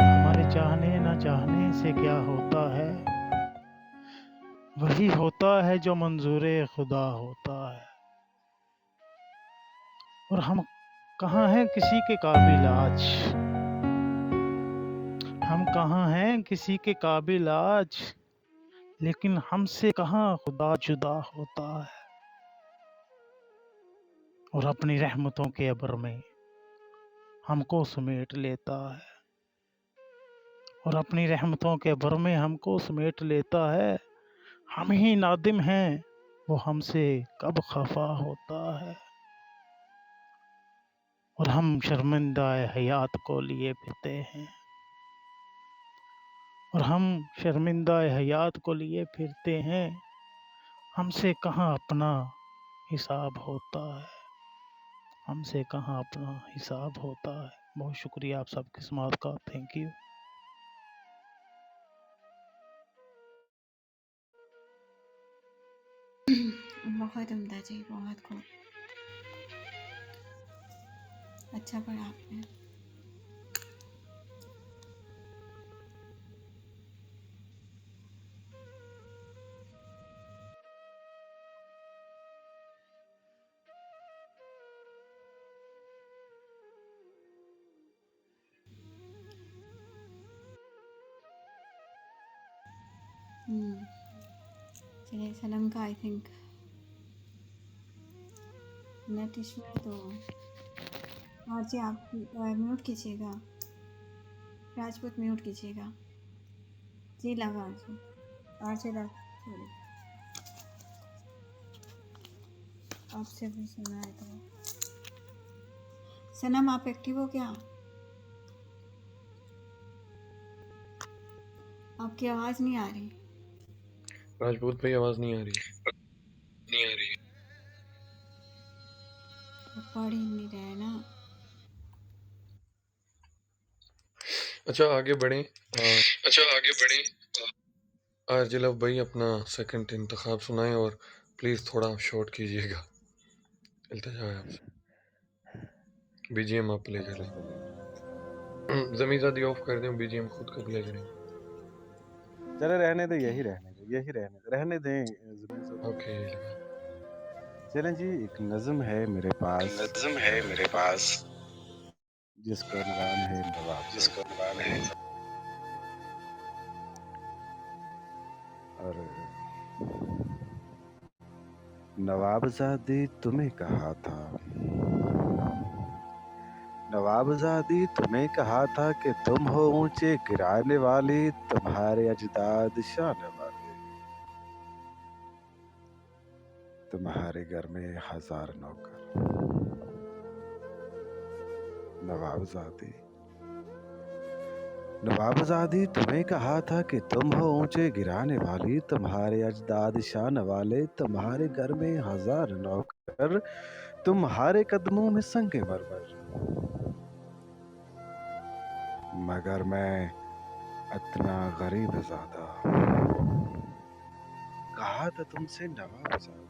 हमारे चाहने न चाहने से क्या होता है, वही होता है जो मंजूरे खुदा होता है। और हम कहाँ हैं किसी के काबिल आज, हम कहाँ हैं किसी के काबिल आज, लेकिन हमसे कहाँ खुदा जुदा होता है। और अपनी रहमतों के अबर में हमको समेट लेता है, और अपनी रहमतों के अबर में हमको समेट लेता है। हम ही नादिम हैं, वो हमसे कब खफा होता है। और हम शर्मिंदा हयात को लिए फिरते हैं, और हम शर्मिंदा हयात को लिए फिरते हैं। हमसे कहाँ अपना हिसाब होता है, हमसे कहाँ अपना हिसाब होता है। बहुत शुक्रिया आप सबकी समात का, थैंक यू। बहुत उम्दा जी, बहुत खूब, अच्छा पढ़ा आपने। चलिए, सनम का आई थिंक नेट इशू है, तो और जी आप म्यूट कीजिएगा, राजपूत म्यूट कीजिएगा जी। लगा जी, और जी लग, सॉरी आपसे भी सुना है तो। सनम आप एक्टिव हो क्या? आपकी आवाज़ नहीं आ रही। राजपूत भाई आवाज़ नहीं आ रही। पढ़ ही नहीं रहे ना। अच्छा आगे बढ़ें। आजिल भाई अपना सेकंड इंतखाब सुनाएं, और प्लीज़ थोड़ा शॉर्ट कीजिएगा, इल्तिजा है आपसे। बीजीएम आप प्ले कर लें। ज़मीज़ादी ऑफ कर दें, बीजीएम खुद का प्ले करें। चले रहने दे, ओके, रहने दें ज़मीन ज़ोर। ओके लगा। चलें जी, एक नज़्म है मेरे पास जिसका नाम है नवाब। और नवाबजादी तुम्हें कहा था, नवाबजादी तुम्हें कहा था कि तुम हो ऊंचे गिराने वाली, तुम्हारे अजदाद शान वाले, तुम्हारे घर में 1000 नौकर। नवाबजादी, नवाबजादी तुम्हें कहा था कि तुम हो ऊंचे गिराने वाली, तुम्हारे अजदाद शान वाले, तुम्हारे घर में 1000 नौकर, तुम्हारे कदमों में संगे मरमर। मगर मैं इतना गरीब ज़्यादा, कहा था तुमसे नवाबजादी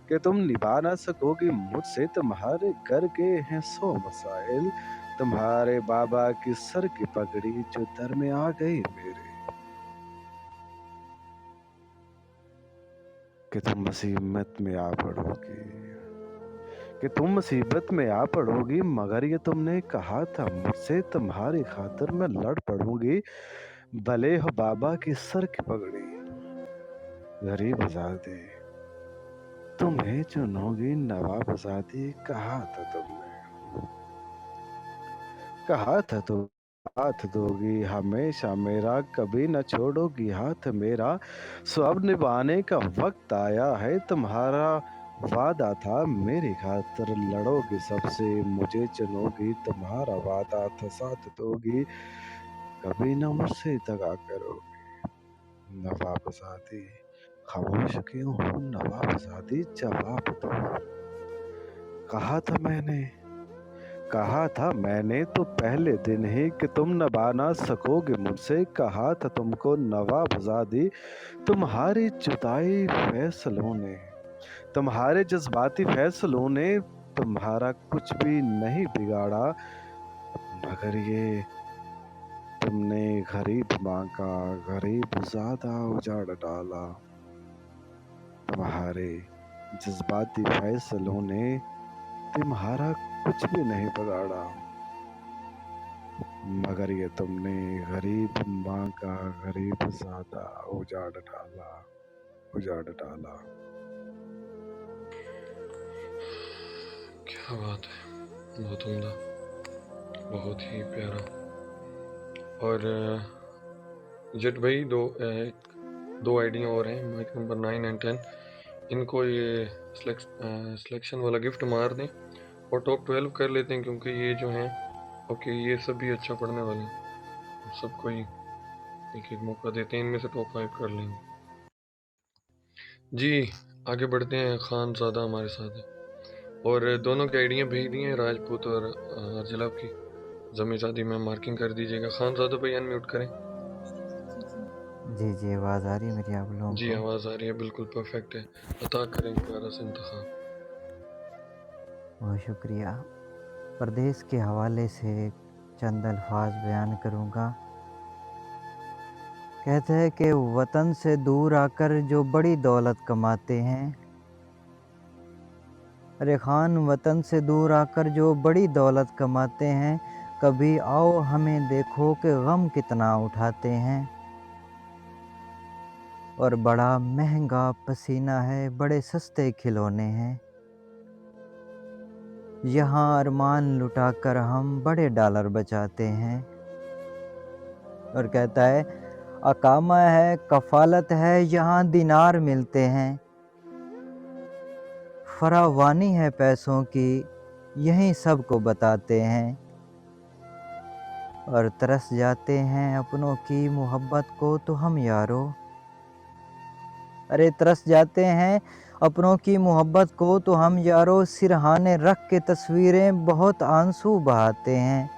कि तुम निभा ना सकोगी मुझसे, तुम्हारे घर के हैं 100 मसाइल, तुम्हारे बाबा की सर की पगड़ी जो दर में आ गई मेरे, कि तुम मुसीबत में आ पड़ोगी, कि तुम मुसीबत में आ पड़ोगी, मगर ये तुमने कहा था मुझसे, तुम्हारी खातिर मैं लड़ पड़ूंगी, भले हो बाबा की सर की पगड़ी। गरीबजादी तुम्हें चुनोगी नवाबजादी, कहा था तुमने, कहा था तुम हाथ दोगी हमेशा मेरा, कभी न छोड़ोगी हाथ मेरा, सब निभाने का वक्त आया है, तुम्हारा वादा था मेरी खातिर लड़ोगी सबसे, मुझे चुनोगी, तुम्हारा वादा था साथ दोगी, कभी न मुझसे दगा करोगी। नवाबजादी खामोश क्यों हो नवाबजादी, जवाब दो। कहा था मैंने, कहा था मैंने तो पहले दिन ही कि तुम निभा ना सकोगे मुझसे, कहा था तुमको नवाबजादी, तुम्हारी जुदाई फैसलों ने, तुम्हारे जज्बाती फैसलों ने तुम्हारा कुछ भी नहीं बिगाड़ा, मगर ये तुमने गरीब माँ का गरीब ज़्यादा उजाड़ डाला, तुम्हारे जज्बाती फैसलों ने तुम्हारा कुछ भी नहीं बिगाड़ा, मगर ये तुमने गरीब माँ का गरीब ज़्यादा उजाड़ डाला, उजाड़ डाला। क्या बात है, बहुत उम्दा, बहुत ही प्यारा। और जेट भाई दो आइडिया और हैं, माइक नंबर 9 और 10, इनको ये सिलेक्शन वाला गिफ्ट मार दें और टॉप 12 कर लेते हैं, क्योंकि ये जो हैं ओके ये सब भी अच्छा पढ़ने वाले हैं, सबको ही एक एक मौका देते हैं, इनमें से टॉप 5 कर लेंगे। जी आगे बढ़ते हैं, खानज़ादा हमारे साथ है और दोनों की आइडिया भेज दी हैं, राजपूत और अर्जिला की। ज़मीज़ादी में मार्किंग कर दीजिएगा। खानज़ादा भाई अनम्यूट करें। जी जी आवाज़ आ रही है मेरी आप लोगों जी को? आवाज़ आ रही है, बिल्कुल परफेक्ट है। अता करें प्यारा सा इंतखाब। बहुत शुक्रिया। प्रदेश के हवाले से चंद अल्फाज बयान करूँगा। कहते हैं कि वतन से दूर आकर जो बड़ी दौलत कमाते हैं, अरे खान वतन से दूर आकर जो बड़ी दौलत कमाते हैं, कभी आओ हमें देखो कि गम कितना उठाते हैं। और बड़ा महंगा पसीना है, बड़े सस्ते खिलौने हैं, यहाँ अरमान लुटाकर हम बड़े डॉलर बचाते हैं। और कहता है अकामा है, कफालत है, यहाँ दिनार मिलते हैं, फरावानी है पैसों की, यहीं सबको बताते हैं। और तरस जाते हैं अपनों की मोहब्बत को तो हम यारो, अरे तरस जाते हैं अपनों की मोहब्बत को तो हम यारो, सिरहाने रख के तस्वीरें बहुत आंसू बहाते हैं।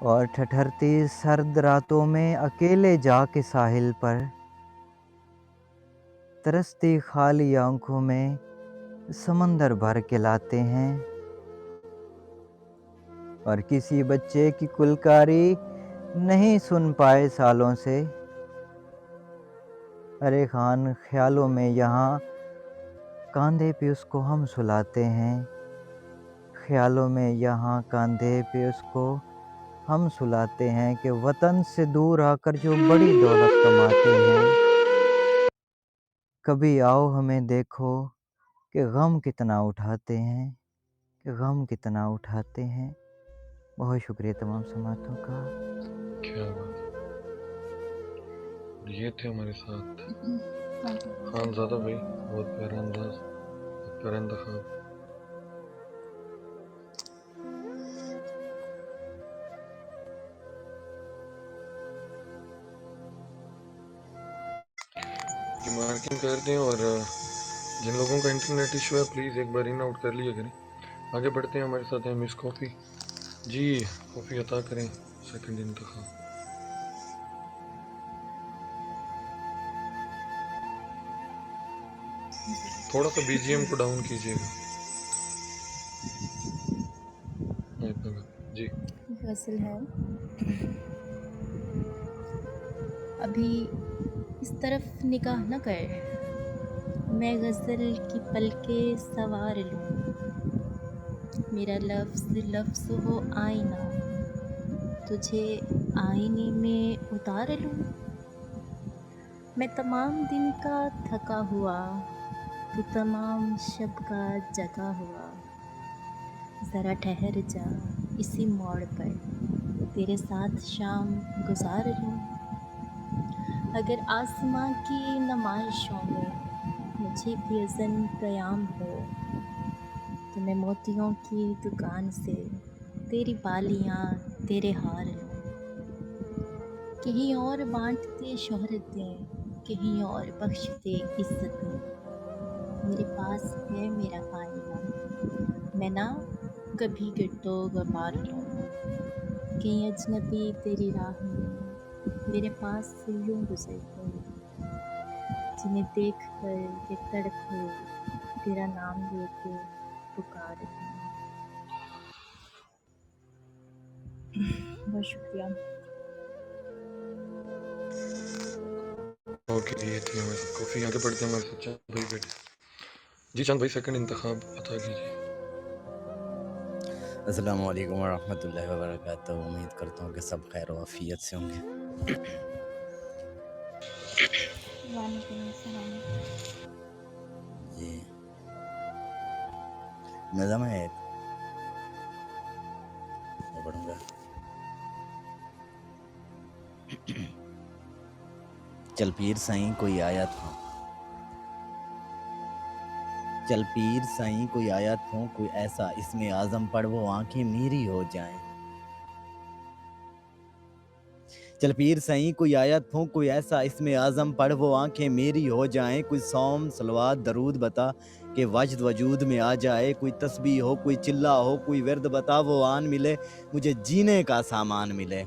और ठठरती सर्द रातों में अकेले जाके साहिल पर, तरसती खाली आंखों में समंदर भर के लाते हैं। और किसी बच्चे की कुलकारी नहीं सुन पाए सालों से, अरे खान ख्यालों में यहाँ कांधे पे उसको हम सुलाते हैं, ख्यालों में यहाँ कांधे पे उसको हम सुलाते हैं कि वतन से दूर आकर जो बड़ी दौलत कमाते हैं, कभी आओ हमें देखो कि गम कितना उठाते हैं, कि गम कितना उठाते हैं। बहुत शुक्रिया तमाम समातों का। क्या बात है। ये थे हमारे साथ खानज़ादा भाई, बहुत प्यारा अंदाज, बहुत प्यारा इंतखाब। ये मार्किंग कर दें, और जिन लोगों का इंटरनेट इशू है प्लीज़ एक बार इन आउट कर लिया करें। आगे बढ़ते हैं, हमारे साथ है मिस कॉफ़ी जी। कॉफ़ी अता करें सेकंड इंतखाब। थोड़ा सा बीजीएम को डाउन कीजिएगा। जी गज़ल है। अभी इस तरफ निगाह न कर, मैं गज़ल की पलकें सवार लूँ। मेरा लफ्ज़ लफ्ज़ हो आईना, तुझे आईने में उतार लूँ। मैं तमाम दिन का थका हुआ, तू तमाम शब का जगा हुआ। ज़रा ठहर जा इसी मोड़ पर, तेरे साथ शाम गुजार लूँ। अगर आसमां की नुमाइशों में मुझे भी अज़न क़याम हो, तो मैं मोतियों की दुकान से तेरी बालियाँ तेरे हार लूँ। कहीं और बांटते शोहरतें, कहीं और बख्शते इज़्ज़तें। मेरे पास है मेरा आईना, मैं ना कभी गिरदो गबार लूँ। कहीं अजनबी तेरी राह में मेरे पास से यूं गुजर गए, जिन्हें देख कर ये तड़पे, तेरा नाम लेके पुकार लूँ। बहुत शुक्रिया। ओके, ये थी हमारे साथ कॉफ़ी। आगे बढ़ते हैं, हमारे साथ चंद भाई बैठे। जी चंद भाई सेकंड इंतखाब अता कीजिए। अस्सलामु अलैकुम वरहमतुल्लाहि वबरकातुहू। उम्मीद करता हूँ कि सब खैर वाफियत से होंगे। वालेकुम अस्सलाम। जी नज़म है एक, मैं पढ़ूँगा। चल पीर साईं कोई आया था, चल पीर साईं कोई आया था, कोई ऐसा इसमें आज़म पढ़ वो आंखें मेरी हो जाएं। चल पीर साईं कोई आया था, कोई ऐसा इसमें आज़म पढ़ वो आंखें मेरी हो जाएं। कोई सौम सलवात दरूद बता कि वजद वजूद में आ जाए। कोई तस्बीह हो, कोई चिल्ला हो, कोई विर्द बता वो आन मिले, मुझे जीने का सामान मिले,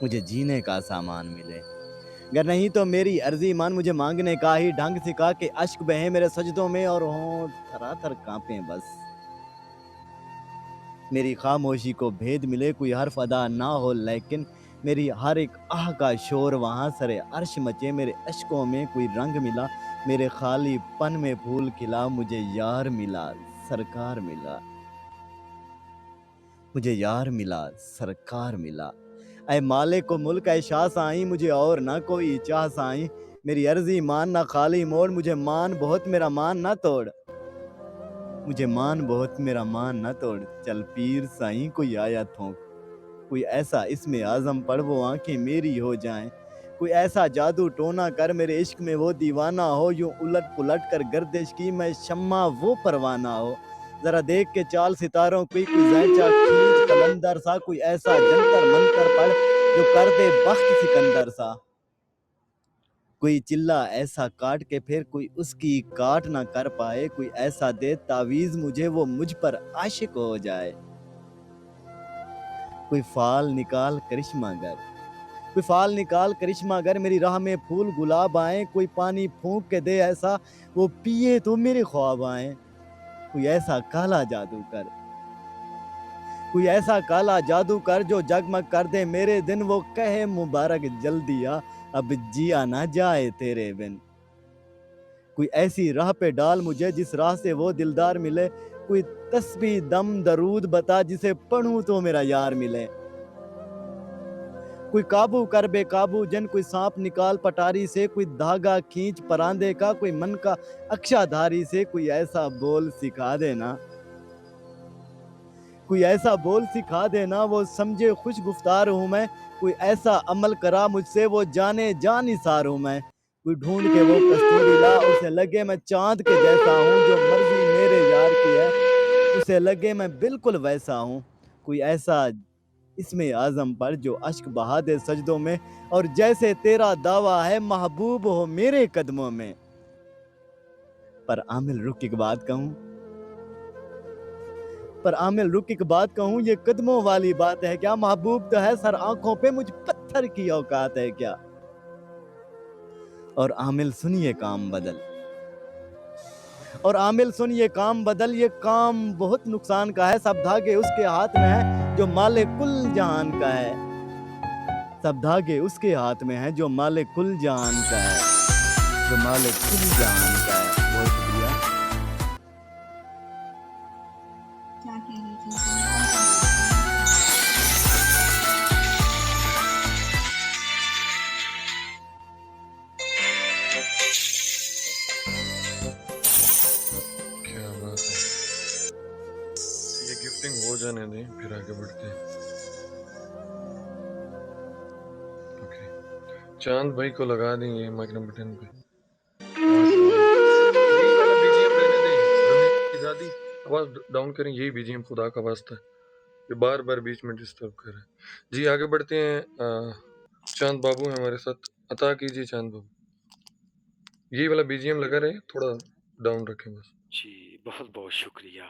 मुझे जीने का सामान मिले। अगर नहीं तो मेरी अर्जी मान, मुझे मांगने का ही ढंग सिखा के अश्क बहे मेरे सजदों में और होंठ थराथर कांपे बस। मेरी खामोशी को भेद मिले, कोई हर्फ अदा ना हो लेकिन मेरी हर एक आह का शोर वहाँ सरे अर्श मचे। मेरे अश्कों में कोई रंग मिला, मेरे खाली पन में फूल खिला, मुझे यार मिला सरकार मिला, मुझे यार मिला सरकार मिला। ऐ माले को मुल्क ऐ शाह साईं, मुझे और ना कोई चाह साईं। मेरी अर्जी मान ना खाली मोड़, मुझे मान बहुत मेरा मान ना तोड़, मुझे मान बहुत मेरा मान ना तोड़। चल पीर साईं कोई आया थोंक, कोई ऐसा इसमें आज़म पढ़ वो आंखें मेरी हो जाएं। कोई ऐसा जादू टोना कर मेरे इश्क में वो दीवाना हो, यूं उलट पुलट कर गर्दिश की मैं शम्मा वो परवाना हो। जरा देख के चाल सितारों की, कोई ज़ैचा खींच कलंदर सा, कोई ऐसा जंतर मंतर पढ़ जो कर दे बख्त सिकंदर सा। कोई चिल्ला ऐसा काट के फिर कोई उसकी काट ना कर पाए, कोई ऐसा दे तावीज़ मुझे वो मुझ पर आशिक हो जाए। कोई फाल निकाल करिश्मा गर, कोई फाल निकाल करिश्मा गर मेरी राह में फूल गुलाब आए। कोई पानी फूंक के दे ऐसा वो पिए तो मेरे ख्वाब आए। कोई ऐसा काला जादू कर, कोई ऐसा काला जादू कर जो जगमग कर दे मेरे दिन, वो कहे मुबारक जल्दी आ अब जिया ना जाए तेरे बिन। कोई ऐसी राह पे डाल मुझे जिस राह से वो दिलदार मिले, कोई तस्बीह दम दरूद बता जिसे पढ़ूं तो मेरा यार मिले। कोई काबू कर बेकाबू जन, कोई सांप निकाल पटारी से, कोई धागा खींच परांदे का, कोई मन का अक्षाधारी से। कोई ऐसा बोल सिखा देना, कोई ऐसा बोल सिखा देना वो समझे खुश गुफ्तार हूँ मैं। कोई ऐसा अमल करा मुझसे वो जाने जा निसार हूँ मैं। कोई ढूंढ के वो कस्तूरी ला, उसे लगे मैं चांद के जैसा हूँ। जो मर्जी मेरे यार की है उसे लगे मैं बिल्कुल वैसा हूँ। कोई ऐसा इसमें आजम पर जो अश्क बहा दे सजदों में, और जैसे तेरा दावा है महबूब हो मेरे कदमों में। पर आमिल रुक एक बात कहूँ, पर आमिल रुक एक बात कहूँ, ये कदमों वाली बात है क्या? महबूब तो है सर आंखों पे, मुझ पत्थर की औकात है क्या? और आमिल सुनिए काम बदल, और आमिल सुनिए काम बदल, ये काम बहुत नुकसान का है। सब धागे उसके हाथ में है जो माले कुल जहान का है। सब धागे उसके हाथ में है जो माले कुल जहान का है, जो माले कुल जहान का है। बहुत शुक्रिया। क्या कह रही थी तुम? क्या बात है, ये गिफ्टिंग हो जाने दें फिर आगे बढ़ते हैं। ओके, चांद भाई को लगा देंगे माइक नंबर 10 पे। यही वाला बीजीएम रहने दें, रमीज आदि आवाज डाउन करें, यही बीजीएम खुदा का वास्ता है, ये बार बार बीच में डिस्टर्ब कर रहा है। जी आगे बढ़ते हैं। चांद बाबू है हमारे साथ, अता कीजिए चांद बाबू। यही वाला बीजीएम लगा रहे, थोड़ा डाउन रखें बस। जी बहुत बहुत शुक्रिया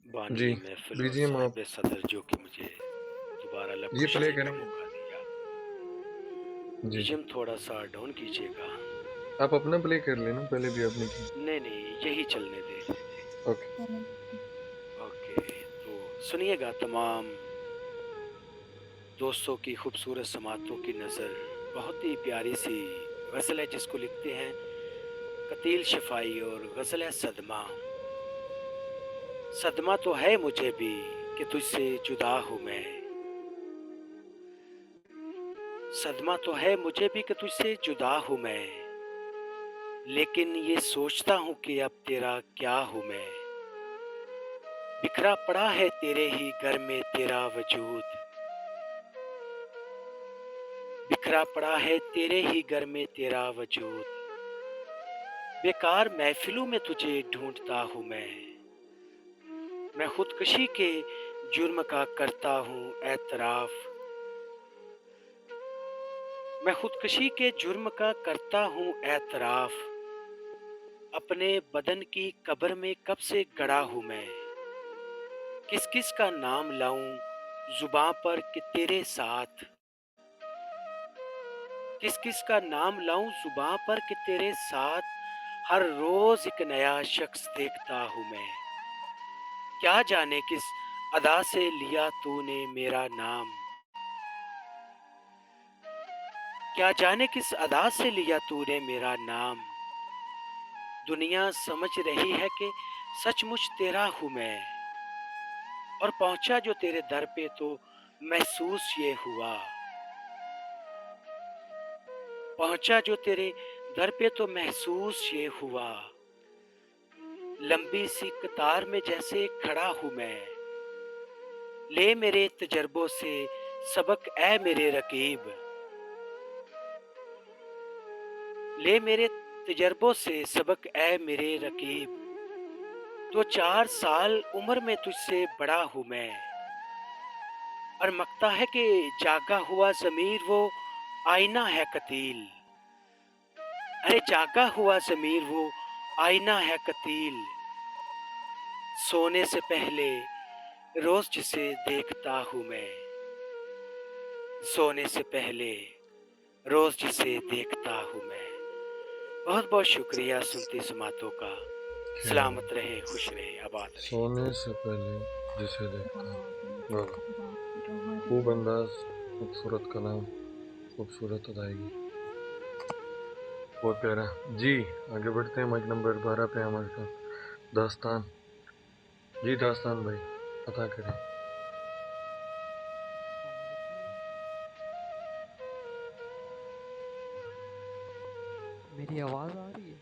बानी जी महफिल और बीजीएम आप साहिब सदर जो कि मुझे दोबारा लब ये प्ले कुश्ती का करें। मौका दिया। जी बीजीएम थोड़ा सा डाउन कीजिएगा। आप अपना प्ले कर लेना, पहले भी आपने की। नहीं नहीं यही चलने दे। ओके ओके तो सुनिएगा तमाम दोस्तों की खूबसूरत समातों की नज़र। बहुत ही प्यारी सी गज़ल है जिसको लिखते हैं कतील शफाई, और गज़ल है सदमा। सदमा तो है मुझे भी कि तुझसे जुदा हूँ मैं, सदमा तो है मुझे भी कि तुझसे जुदा हूँ मैं, लेकिन ये सोचता हूँ कि अब तेरा क्या हूँ मैं। बिखरा पड़ा है तेरे ही घर में तेरा वजूद, बिखरा पड़ा है तेरे ही घर में तेरा वजूद, बेकार महफिलों में तुझे ढूंढता हूँ मैं खुदकशी के जुर्म का करता हूँ एतराफ, मैं खुदकशी के जुर्म का करता हूँ एतराफ, अपने बदन की कब्र में कब से गड़ा हूँ मैं। किस किस का नाम लाऊं जुबां पर कि तेरे साथ, किस किस का नाम लाऊं जुबां पर कि तेरे साथ, हर रोज एक नया शख्स देखता हूँ मैं। क्या जाने किस अदा से लिया तूने मेरा नाम, क्या जाने किस अदा से लिया तूने मेरा नाम। दुनिया समझ रही है कि सचमुच तेरा हूँ मैं, और पहुंचा जो तेरे दर पे तो महसूस ये हुआ, पहुंचा जो तेरे दर पे तो महसूस ये हुआ। लंबी सी कतार में जैसे खड़ा हूँ मैं, ले मेरे तजर्बों से सबक ऐ मेरे रकीब, ले मेरे तजर्बों से सबक ऐ मेरे रकीब। तो 4 साल उम्र में तुझसे बड़ा हूँ मैं, और मकता है कि जागा हुआ ज़मीर वो आईना है कतील, अरे जागा हुआ ज़मीर वो आईना है कतील। सोने से पहले रोज जिसे देखता हूँ मैं, सोने से पहले रोज जिसे देखता हूँ मैं। बहुत बहुत शुक्रिया सुनती समातों का। सलामत रहे, खुश रहे, आबाद रहे। सोने से पहले जिसे देखता हूँ। वाह, खूब अंदाज, खूबसूरत कलाम, खूबसूरत अदायगी, बहुत प्यारा। जी आगे बढ़ते हैं, माइक नंबर 12 पे हमारे साथ दास्तान। जी दास्तान भाई अता करें। मेरी आवाज़ आ रही है?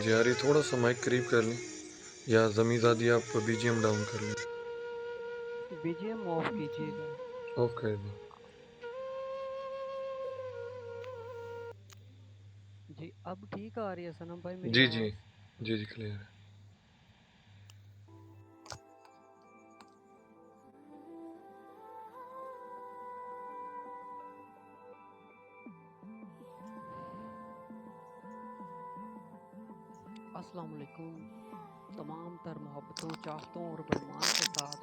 जी आ रही, थोड़ा सा माइक करीब कर लें या ज़मीज़ादी आप बीजीएम डाउन कर लें। बीजीएम ऑफ कीजिएगा। ऑफ कर दें। जी अब ठीक आ रही है सनम भाई मेरी जी जी आवाज़? जी जी क्लियर है। अस्सलाम वालेकुम। तमाम तर मोहब्बतों, चाहतों और बरमान के साथ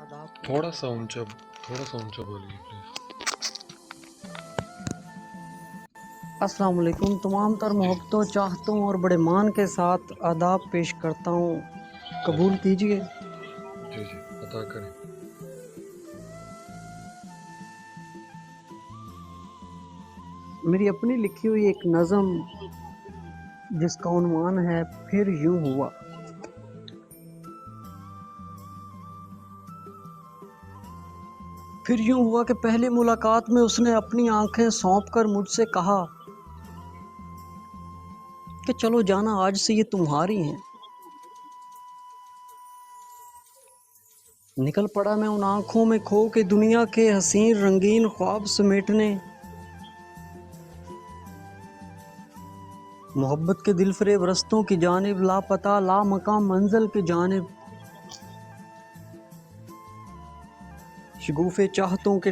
आदाब पेश थोड़ा सा करता हूँ। ऊंचा, थोड़ा सा ऊंचा बोलिए प्लीज़। अस्सलाम वालेकुम। तमाम तर जी मोहब्बतों, चाहतों और बड़े मान के साथ आदाब पेश करता हूँ। जी कबूल कीजिए। जी जी अता करें। मेरी अपनी लिखी हुई एक नज़म जिसका उन्वान है फिर यूं हुआ। फिर यूं हुआ कि पहली मुलाकात में उसने अपनी आंखें सौंप कर मुझसे कहा कि चलो जाना, आज से ये तुम्हारी हैं। निकल पड़ा मैं उन आंखों में खो के दुनिया के हसीन रंगीन ख्वाब समेटने। मोहब्बत के दिलफरेब रस्तों की जानिब, लापता लामकाम मंजिल की जानिब। शगुफे चाहतों के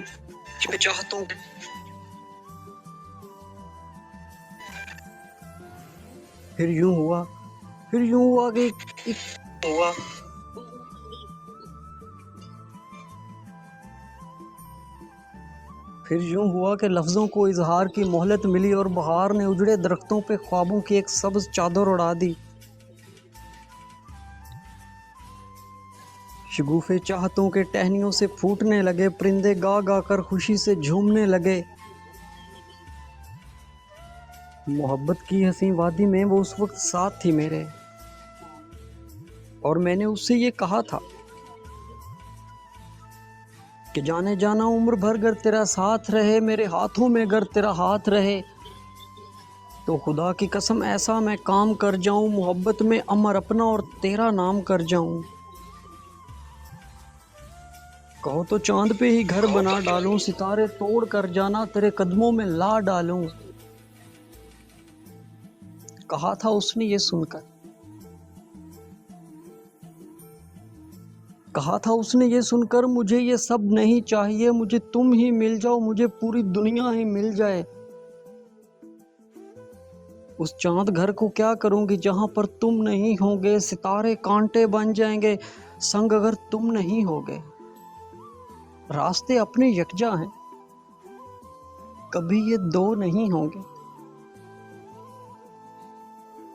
फिर यूं हुआ, फिर यूं हुआ कि हुआ फिर यूं हुआ कि लफ्ज़ों को इजहार की मोहलत मिली और बहार ने उजड़े दरख्तों पे ख्वाबों की एक सब्ज चादर उड़ा दी। शगुफे चाहतों के टहनियों से फूटने लगे, परिंदे गा गा कर खुशी से झूमने लगे। मोहब्बत की हसी वादी में वो उस वक्त साथ थी मेरे, और मैंने उससे ये कहा था कि जाने जाना उम्र भर अगर तेरा साथ रहे, मेरे हाथों में अगर तेरा हाथ रहे, तो खुदा की कसम ऐसा मैं काम कर जाऊं, मोहब्बत में अमर अपना और तेरा नाम कर जाऊं। कहो तो चांद पे ही घर बना डालूं, सितारे तोड़ कर जाना तेरे कदमों में ला डालूं। कहा था उसने ये सुनकर, कहा था उसने ये सुनकर, मुझे ये सब नहीं चाहिए, मुझे तुम ही मिल जाओ, मुझे पूरी दुनिया ही मिल जाए। उस चांद घर को क्या करूंगी जहां पर तुम नहीं होगे, सितारे कांटे बन जाएंगे संग अगर तुम नहीं होगे। रास्ते अपने यकजा हैं, कभी ये दो नहीं होंगे।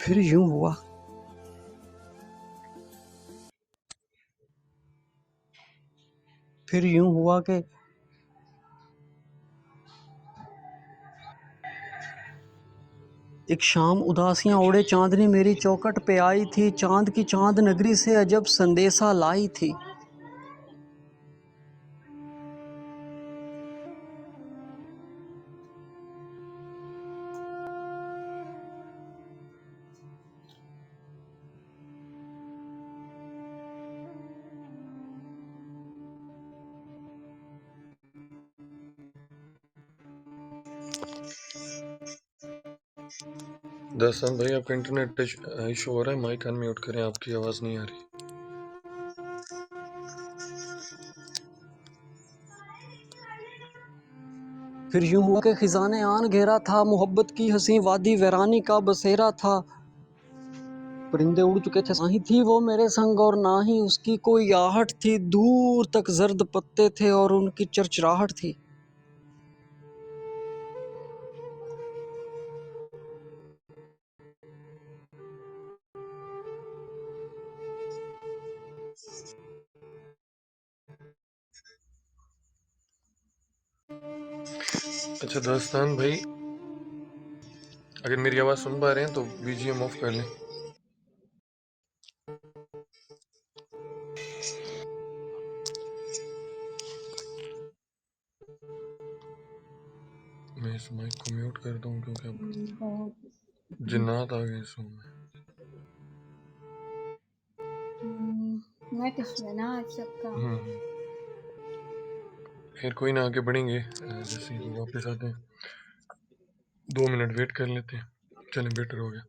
फिर यूं हुआ, फिर यूं हुआ कि एक शाम उदासियां ओढ़े चांदनी मेरी चौखट पे आई थी, चांद की चांद नगरी से अजब संदेशा लाई थी। दर्शन भाई आपका इंटरनेट इशू हो रहा है, माइक अनम्यूट करें, आपकी आवाज़ नहीं आ रही। फिर यूं हुआ कि खिजाने आन घेरा था, मोहब्बत की हंसी वादी वैरानी का बसेरा था। परिंदे उड़ चुके थे, ना ही थी वो मेरे संग और ना ही उसकी कोई आहट थी। दूर तक जर्द पत्ते थे और उनकी चरचराहट थी। अच्छा दस्तान भाई, अगर मेरी आवाज़ सुन पा रहे हैं तो बीजीएम ऑफ कर लें। मेरी इस माइक को म्यूट कर दूं क्योंकि अब बहुत जिन्नात आ गए इस रूम में। नेट इशू है ना आज सबका। खैर कोई ना, आगे बढ़ेंगे। जैसे ही वो वापस आते हैं 2 मिनट वेट कर लेते हैं। चलें, बेटर हो गया,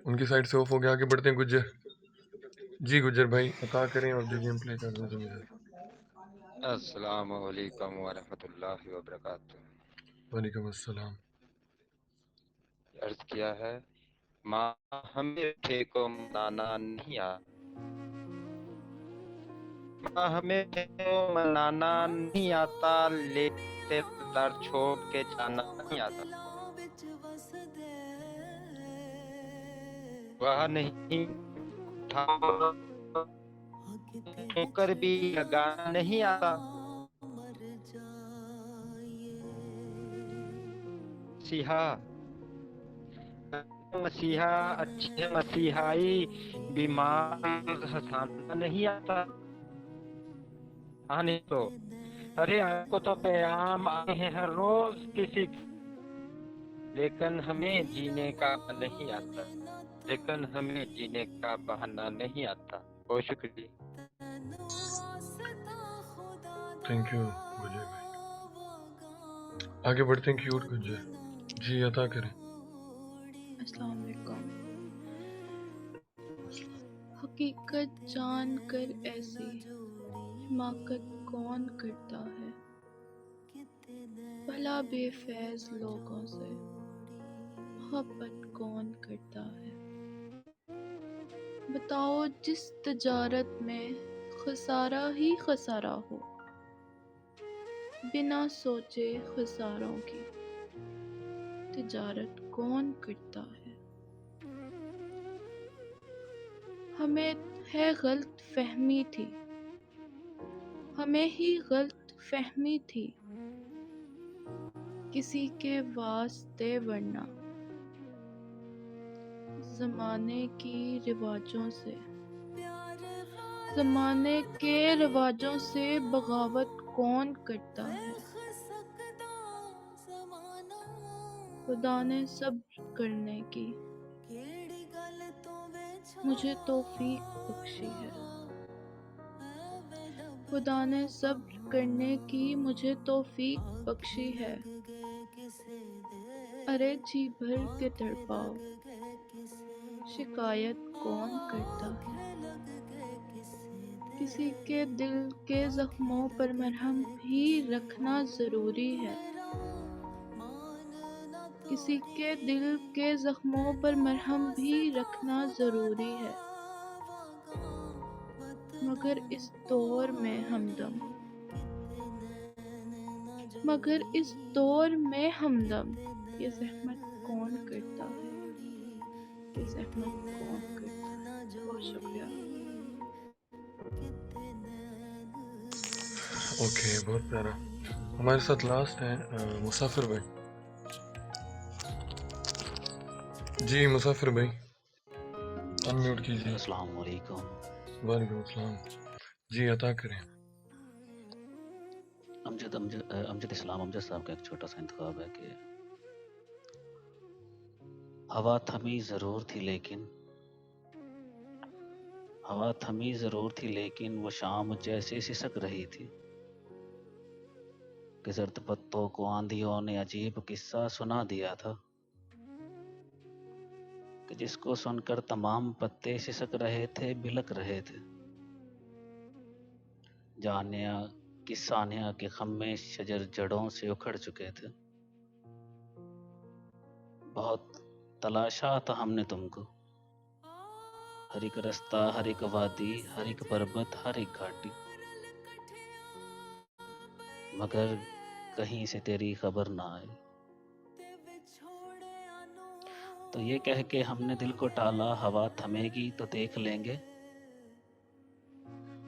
उनकी साइड से ऑफ हो गया। आगे बढ़ते हैं। गुज्जर जी, गुज्जर भाई अता करें और जो गेम प्ले कर रहे हैं जमीन। अस्सलामु अलैकुम वरहमतुल्लाहि वबरकातुहू। वालेकुम अस्सलाम। अर्ज किया है, माँ हमें थे को मनाना नहीं आता, माँ हमें थे को मनाना नहीं आता, लेते दर छोड़ के जाना नहीं आता। वह नहीं था ठोकर भी लगाना नहीं आता। मसीहा मसीहा अच्छे मसीहाई, बीमार हंसाना नहीं आता। हाँ नहीं तो अरे आपको तो पैगाम आए हैं हर रोज किसी, लेकिन हमें जीने का नहीं आता, लेकिन हमें जीने का बहाना नहीं आता। बहुत शुक्रिया। थैंक यू गुज्जर भाई। आगे बढ़ते हैं। क्यूट गुज्जर जी अता करें। अस्सलाम वालेकुम। हकीकत जान कर ऐसी हिमाकत कौन करता है, भला बेफैज लोगों से मोहब्बत कौन करता है। बताओ जिस तजारत में खसारा ही खसारा हो, बिना सोचे खसारों की तिजारत कौन करता है। हमें है गलत फहमी थी, हमें ही गलत फहमी थी किसी के वास्ते, वरना ज़माने की रिवाजों से, ज़माने के रिवाजों से बगावत कौन करता है। खुदा ने सब्र करने की मुझे तौफीक बख्शी है, खुदा ने सब्र करने की मुझे तौफीक बख्शी है। अरे जी भर के तड़पाओ, शिकायत कौन करता है। किसी के दिल के जख्मों पर मरहम भी रखना जरूरी है, किसी के दिल के जख्मों पर मरहम भी रखना जरूरी है। मगर इस दौर में हमदम, मगर इस दौर में हमदम ये ज़हमत कौन करता है, ये ज़हमत कौन करता है। बहुत शुक्रिया। ओके, बहुत प्यारा। हमारे साथ लास्ट हैं मुसाफिर भाई। जी मुसाफिर भाई अनम्यूट कीजिए। अस्सलाम वालेकुम। वालेकुम अस्सलाम। जी अता करें। अमजद इस्लाम अमजद साहब का एक छोटा सा इंतखाब है कि हवा थमी ज़रूर थी लेकिन, हवा थमी ज़रूर थी लेकिन वो शाम जैसे सिसक रही थी कि ज़र्द पत्तों को आंधियों ने अजीब किस्सा सुना दिया था, कि जिसको सुनकर तमाम पत्ते सिसक रहे थे, बिलक रहे थे। जानिया किसानिया के खम्मे शजर जड़ों से उखड़ चुके थे। बहुत तलाशा था हमने तुमको, हर एक रास्ता, हर एक वादी, हर एक पर्वत, हर एक घाटी, मगर कहीं से तेरी खबर ना आई। तो ये कह के हमने दिल को टाला, हवा थमेगी तो देख लेंगे,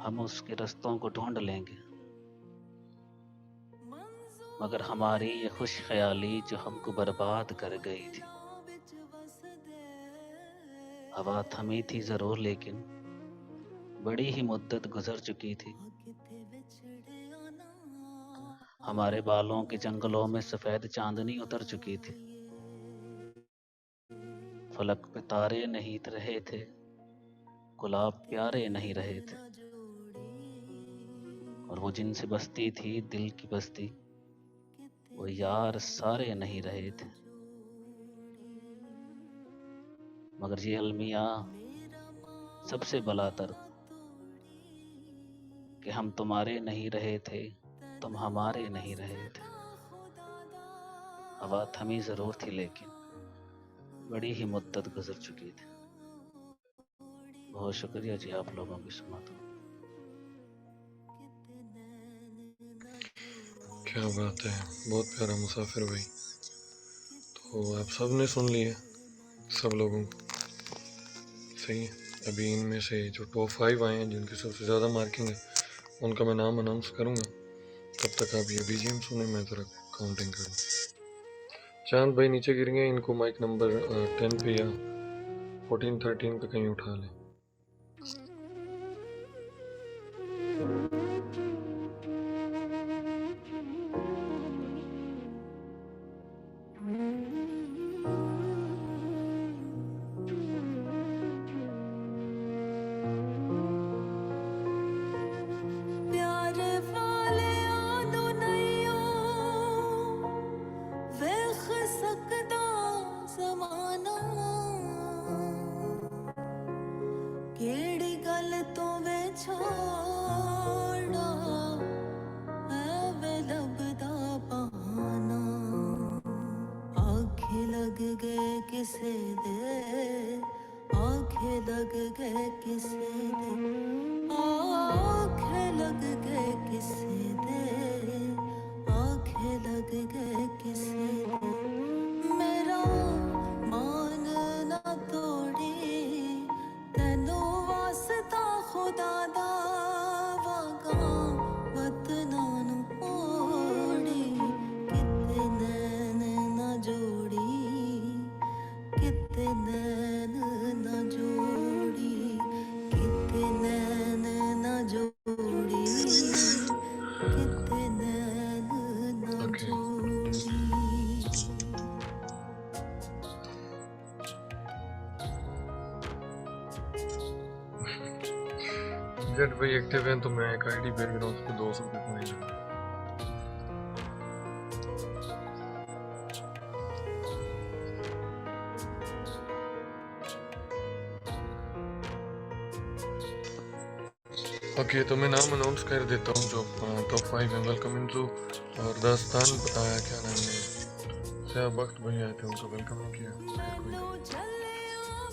हम उसके रास्तों को ढूंढ लेंगे। मगर हमारी ये खुश ख्याली जो हमको बर्बाद कर गई थी। हवा थमी थी ज़रूर लेकिन बड़ी ही मुद्दत गुजर चुकी थी। हमारे बालों के जंगलों में सफेद चांदनी उतर चुकी थी। फलक पे तारे नहीं रहे थे, गुलाब प्यारे नहीं रहे थे, और वो जिनसे बसती थी दिल की बस्ती, वो यार सारे नहीं रहे थे। मगर ये अलमिया सबसे बलातर कि हम तुम्हारे नहीं रहे थे, तुम हमारे नहीं रहे थे। हवा थमी जरूर थी लेकिन बड़ी ही मुद्दत गुजर चुकी थी। बहुत शुक्रिया जी आप लोगों की सुना। क्या बात है, बहुत प्यारा मुसाफिर भाई। तो आप सब ने सुन लिया, सब लोगों को सही है। अभी इनमें से जो टॉप 5 आए हैं जिनकी सबसे ज़्यादा मार्किंग है उनका मैं नाम अनाउंस करूँगा। तब तक आप ये बीजीएम सुने, मैं ज़रा काउंटिंग करूँ। चांद भाई नीचे गिर गए, इनको माइक नंबर 10 पे या 14-13 पे कहीं उठा लें। जेट भाई एक्टिव हैं तो मैं एक आईडी भेज रहा हूँ, उस पर 200 रुपये फाइन लगा। ओके, तो मैं नाम अनाउंस कर देता हूँ जो टॉप 5 हैं। वेलकम इंजू और दास्तान बताया, क्या नाम है, शाह वक्त भाई आए थे, उनका वेलकम नहीं किया।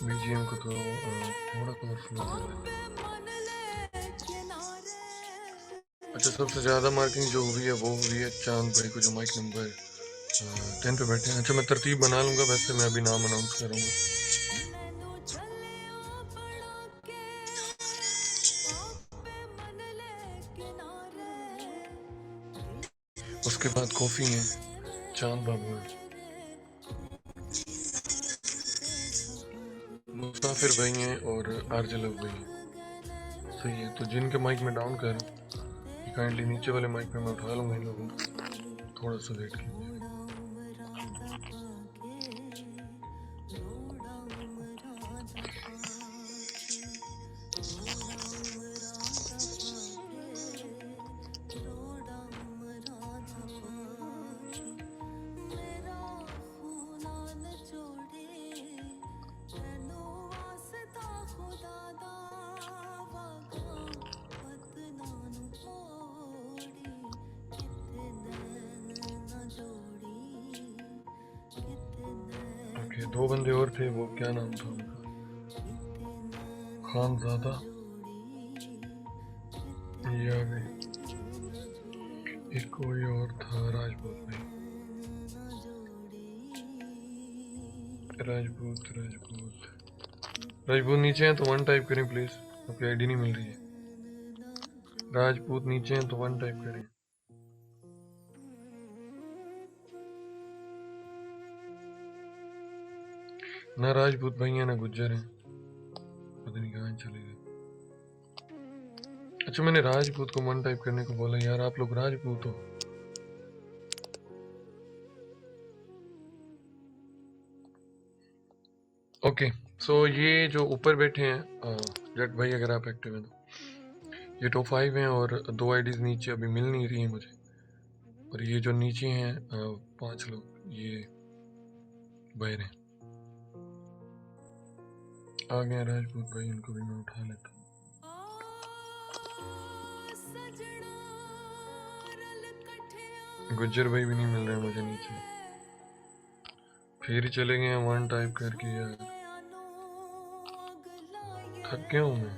बीजीएम को तो थोड़ा कलरफुल कर लें। अच्छा, सबसे ज़्यादा मार्किंग जो हुई है वो हुई है चांद भाई को, जो माइक नंबर 10 पे बैठे हैं। अच्छा, मैं तरतीब बना लूँगा, वैसे मैं अभी नाम अनाउंस करूँगा। उसके बाद कॉफ़ी है, चांद बाबू है, मुसाफिर भाई हैं और आरजलव भाई हैं। सही है, तो जिनके माइक में डाउन कर काइंडली नीचे वाले माइक पे मैं उठा लूँगा इन लोगों को, थोड़ा सा वेट कीजिए। दो बंदे और थे, वो क्या नाम था उनका, खानजादा, ये आ गए। एक कोई और था, राजपूत भाई, राजपूत नीचे हैं तो 1 टाइप करें प्लीज, आपकी आईडी नहीं मिल रही है। राजपूत नीचे हैं तो 1 टाइप करें। ना राजपूत भाई है ना गुज्जर हैं, पता नहीं कहाँ चले गए। अच्छा, मैंने राजपूत को 1 टाइप करने को बोला, यार आप लोग राजपूत हो, ओके सो ये जो ऊपर बैठे हैं जट भाई, अगर आप एक्टिव हैं तो ये टॉप 5 हैं और 2 आईडीज नीचे अभी मिल नहीं रही हैं मुझे। और ये जो नीचे हैं 5 लोग ये बाहर हैं। आ गए राजपूत भाई, इनको भी मैं उठा लेता हूँ। गुज्जर भाई भी नहीं मिल रहे मुझे नीचे, फिर ही चले गए हैं 1 टाइप करके। यार थक गया हूँ मैं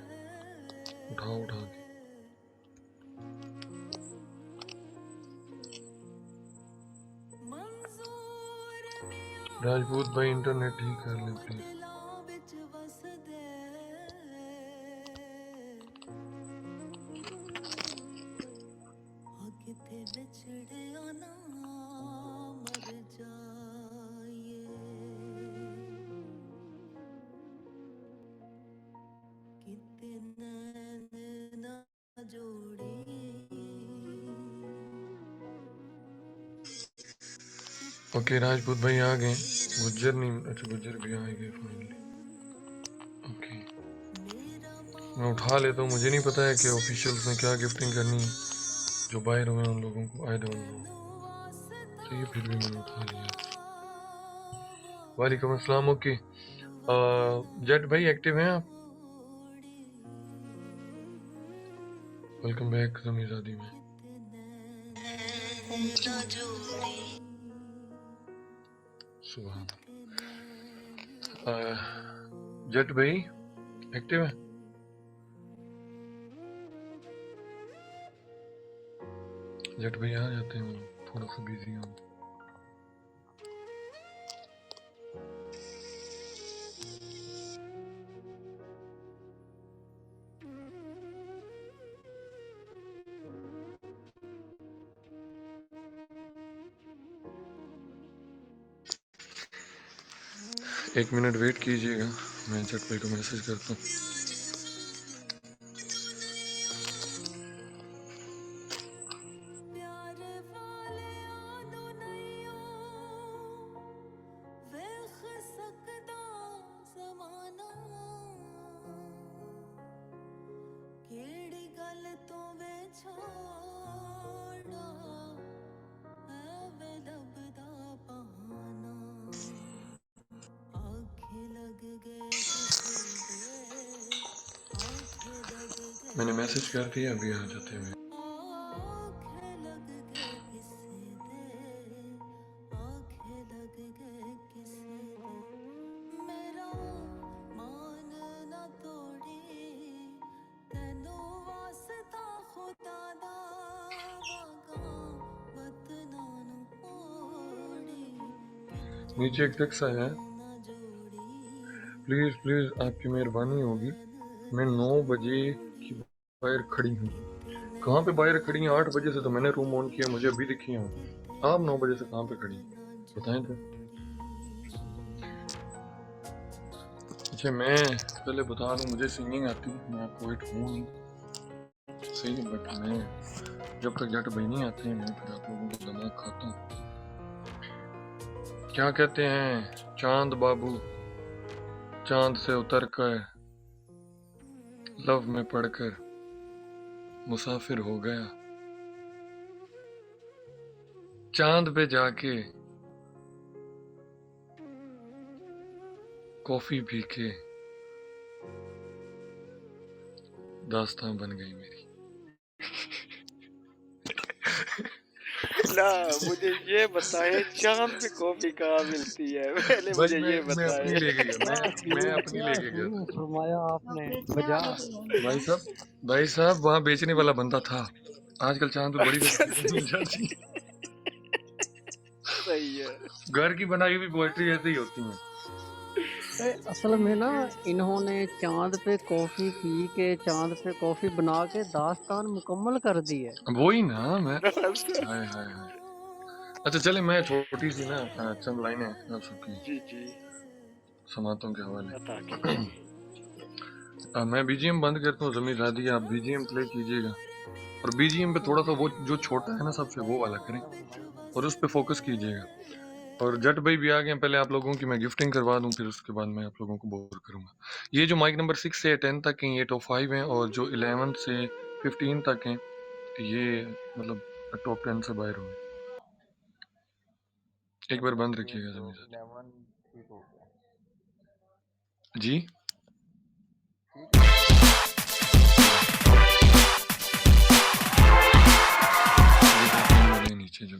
उठा के। राजपूत भाई इंटरनेट ठीक कर ले प्लीज। ओके राजपूत भाई आ गए, गुज्जर नहीं, अच्छा गुज्जर भी आ गए फाइनली। ओके मैं उठा लेता हूँ, मुझे नहीं पता है कि ऑफिशियल्स ने क्या गिफ्टिंग करनी है जो बाहर हुए उन लोगों को, आई डोंट नो। तो ये फिर भी मैंने उठा लिया। वालेकुम अस्सलाम। ओके जट भाई एक्टिव हैं आप? वेलकम बैक ज़मीज़ादी में। सुभान जट भाई एक्टिव है? जट भाई आ जाते हैं, थोड़ा सा बिजी हूँ। एक मिनट वेट कीजिएगा, मैं जट भाई को मैसेज करता हूँ। मैंने मैसेज कर दिया, अभी आ जाते हैं। नीचे एक टेक्स्ट आया है, प्लीज प्लीज आपकी मेहरबानी होगी, मैं 9 बजे की बाहर खड़ी हूँ। कहाँ पे बाहर खड़ी हैं? 8 बजे से तो मैंने रूम ऑन किया, मुझे अभी दिखी हूँ। आप 9 बजे से कहाँ पे खड़ी हैं बताएं तो। अच्छा मैं पहले बता दूं, मुझे सिंगिंग आती है, मैं पोइट हूँ नहीं सही, बट मैं जब तक जट भाई नहीं आते हैं मैं फिर आप लोगों को दिमाग खाता हूँ। क्या कहते हैं चांद बाबू, चांद से उतर कर लव में पड़कर मुसाफिर हो गया, चांद पे जाके कॉफी पी के दास्तान बन गई मेरी। ना मुझे ये बताएं चांद पे कॉफी कहाँ मिलती है, पहले मुझे ये बताएं। मैं अपनी लेके गया था। फरमाया आपने बजा। भाई साहब वहाँ बेचने वाला बंदा था, आजकल चांद पे बड़ी मिल जाती है। सही है, घर की बनाई हुई पोएट्री ऐसे ही होती है। असल में ना इन्होंने चांद पे कॉफी पी के, चांद पे कॉफी बना के दास्तान मुकम्मल कर दी है। वही ना मैं हाय हाय हाय। अच्छा चले मैं छोटी सी ना चंद लाइनें आप सबकी जी समातों के हवाले। मैं बीजीएम बंद करता हूँ, ज़मीज़ादी आप बीजीएम प्ले कीजिएगा और बीजीएम पे थोड़ा सा वो जो छोटा है ना सबसे वो वाला करें और उस पे फोकस कीजिएगा। और जट भाई भी आ गए हैं। पहले आप लोगों की मैं गिफ्टिंग करवा दूं, फिर उसके बाद मैं आप लोगों को बोर करूंगा। ये जो माइक नंबर 6 से 10 तक हैं ये टॉप 5 हैं, और जो 11 से 15 तक हैं ये मतलब टॉप 10 से बाहर हुए। एक बार बंद रखिएगा जमीन साहब 11 ठीक हो गया। जी। ये नीचे जो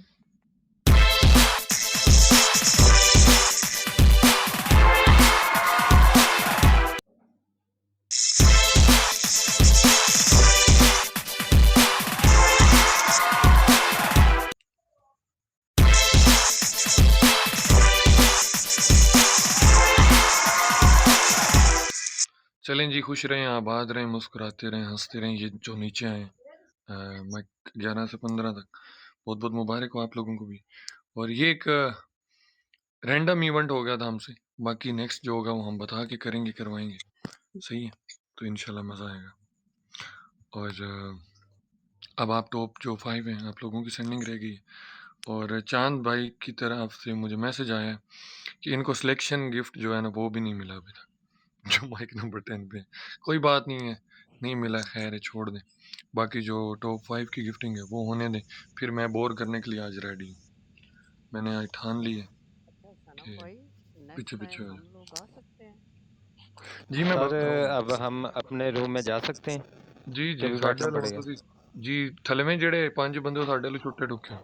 चलें जी, खुश रहें, आबाद रहें, मुस्कुराते रहें, हंसते रहें। ये जो नीचे आए मैं 11 से 15 तक, बहुत बहुत मुबारक हो आप लोगों को भी। और ये एक रैंडम इवेंट हो गया था हमसे, बाकी नेक्स्ट जो होगा वो हम बता के करेंगे, करवाएंगे, सही है। तो इंशाल्लाह मज़ा आएगा। और अब आप टॉप जो 5 हैं आप लोगों की सेंडिंग रह गई है। और चांद भाई की तरफ से मुझे मैसेज आया है कि इनको सिलेक्शन गिफ्ट जो है ना वो भी नहीं मिला अभी तक, जो माइक नंबर 10 पे है। कोई बात नहीं है, नहीं मिला, खैर है, छोड़ दें। बाकी जो टॉप 5 की गिफ्टिंग है वो होने दें, फिर मैं बोर करने के लिए आज रेडी हूँ। मैंने आज ठान ली है कि पीछे पीछे हो जाए। जी मैं सर भाग रहा हूँ। अब हम अपने रूम में जा सकते हैं जी कि जी भी साढ़े बैठना वालों पड़ेगा? ਤੁਸੀਂ जी थले में जेड़े 5 बंदे हो साढ़े वाले छुट्टे ढुके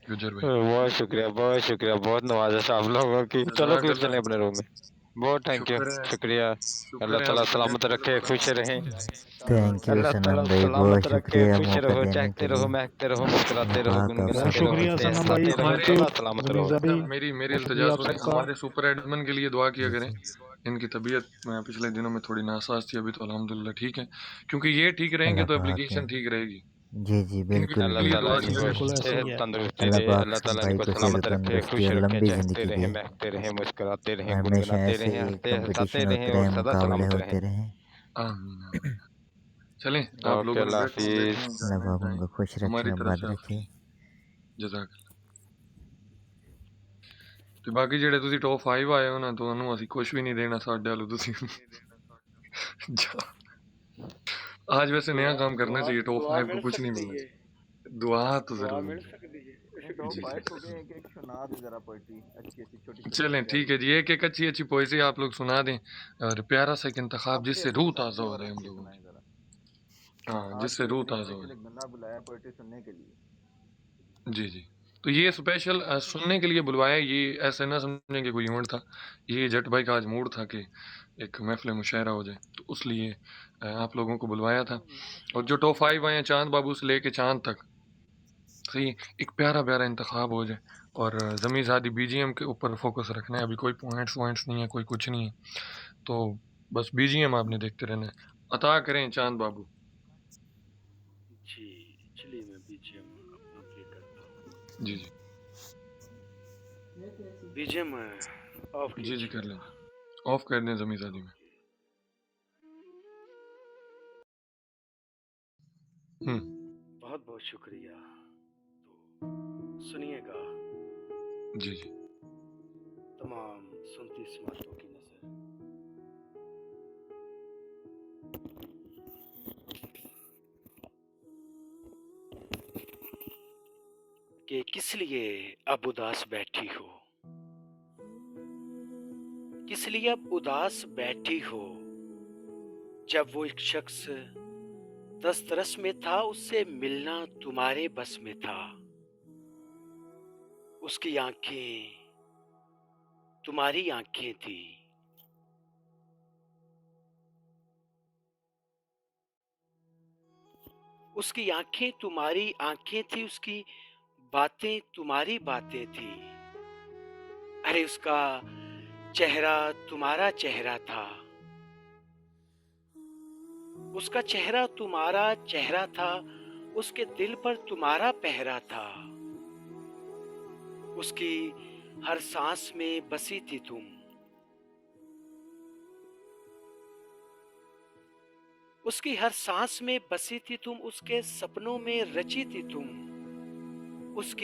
गुजर भाई। बहुत शुक्रिया, बहुत शुक्रिया, बहुत नवाजिश आप लोगों की। चलो जज़ाक फिर अल्लाह। चलें अपने रूम में। बहुत थैंक यू, शुक्र है, शुक्रिया। शुक्र अल्लाह है ताला आपका सलामत टेंथ रखे, खुश रहें। थैंक यू अल्लाह ताला सनम भाई, बहुत सलामत रखे, शुक्रिया खुश मौका रहो, देने चहकते के रहो, लिए। महकते रहो, मुस्कुराते रहो, अल्लाह पाक आप बहुत गुनगुनाते रहो, सबको शुक्रिया हंसते खुश सनम रखे। भाई, हंसाते रहो, थैंक यू। सदा सलामत रहो। जमीज़ा भी मेरी शुक्रिया आप इल्तिजा सुने, सबका। हमारे सुपर एडमिन के लिए दुआ किया जी करें। जी इनकी तबीयत पिछले दिनों में थोड़ी नासाज थी, अभी तो अल्हम्दुलिल्लाह ठीक है, क्योंकि ये ठीक रहेंगे अल्लाह तो पाक एप्लीकेशन ठीक रहेगी। जी जी इनके बिल्कुल अल्लाह लिए ताला दुआ बिल्कुल कीजिए। इनको बिल्कुल ऐसे ही सेहत है। तंदुरुस्ती अल्लाह दे, पाक अल्लाह सनम ताला भाई इनको को सेहत सलामत रखे, तंदुरुस्ती खुश और रखे, लंबी चहकते ज़िंदगी रहें, दे। महकते रहें, मुस्कुराते रहें, हमेशा गुनगुनाते ऐसे रहें, ही हंसते हंसाते कंपटीशन रहें होते और रहे, सदा मुकाबले सलामत रहें। होते रहे। आमीन आमीन। चलें आप ओके, लोगों ने अल्लाह बैठना हाफिज़। है अल्लाह जाना है पाक जाएं, उनको खुश रखे, हमारी तरफ आबाद से रखे। आपकी जज़ाक अल्लाह। ਤੇ ਬਾਕੀ ਜਿਹੜੇ ਤੁਸੀਂ ਟੌਪ 5 ਆਏ ਹੋ ਨਾ ਤੁਹਾਨੂੰ ਅਸੀਂ ਕੁਝ ਵੀ ਨਹੀਂ ਦੇਣਾ ਸਾਡੇ ਵੱਲੋਂ ਤੁਸੀਂ आज वैसे नया काम करना चाहिए, टॉप 5 को कुछ नहीं मिलना चाहिए। दुआ तो जरूर है। नहीं टॉप जी 5 जी। को भी एक एक सुना दे जरा पोइट्री, अच्छी अच्छी छोटी छोटी चलें सी ठीक प्यारी है सी। जी, एक एक अच्छी अच्छी पोएजी आप लोग सुना दें, और प्यारा सा एक इंतखाब जिससे रूह ताज़ा सबसे हो और जाए हम अच्छी लोगों सुनाए की। जरा। हाँ, आज जिससे मेरे रूह लिए ताज़ा हो स्पेशल एक जाए। बंदा बुलाया पोइट्री सुनने के लिए। जी जी। तो ये स्पेशल सुनने के लिए बुलवाया, ये ऐसे ना समझें कि कोई इवेंट था। ये जट भाई का आज मूड था कि एक महफिल मुशायरा हो जाए, तो उस लिए आप लोगों को बुलवाया था। और जो टॉप 5 आए हैं चांद बाबू से लेके चांद तक, सही एक प्यारा प्यारा इंतखाब हो जाए। और ज़मीं ज़ादी बीजीएम के ऊपर फोकस रखना है, अभी कोई पॉइंट्स वॉइंट्स नहीं है, कोई कुछ नहीं है, तो बस बीजीएम आपने देखते रहना है। अता करें चांद बाबू। जी चलिए मैं बीजीएम अपना प्ले करता हूँ। जी जी बीजीएम ऑफ जी जी कर कीजिएगा। लें, ऑफ कर दें ज़मीं ज़ादी में। बहुत बहुत शुक्रिया। तो सुनिएगा जी जी तमाम सुनती समातों की नज़र। कि किस लिए अब उदास बैठी हो, किस लिए अब उदास बैठी हो, जब वो एक शख्स दस्तरस में था, उससे मिलना तुम्हारे बस में था। उसकी आंखें तुम्हारी आंखें थी, उसकी आंखें तुम्हारी आंखें थी, उसकी बातें तुम्हारी बातें थी। अरे उसका चेहरा तुम्हारा चेहरा था, उसका चेहरा तुम्हारा चेहरा था, उसके दिल पर तुम्हारा पहरा था। उसकी हर सांस में बसी थी तुम, उसकी हर सांस में बसी थी तुम, उसके सपनों में रची थी तुम, उसकी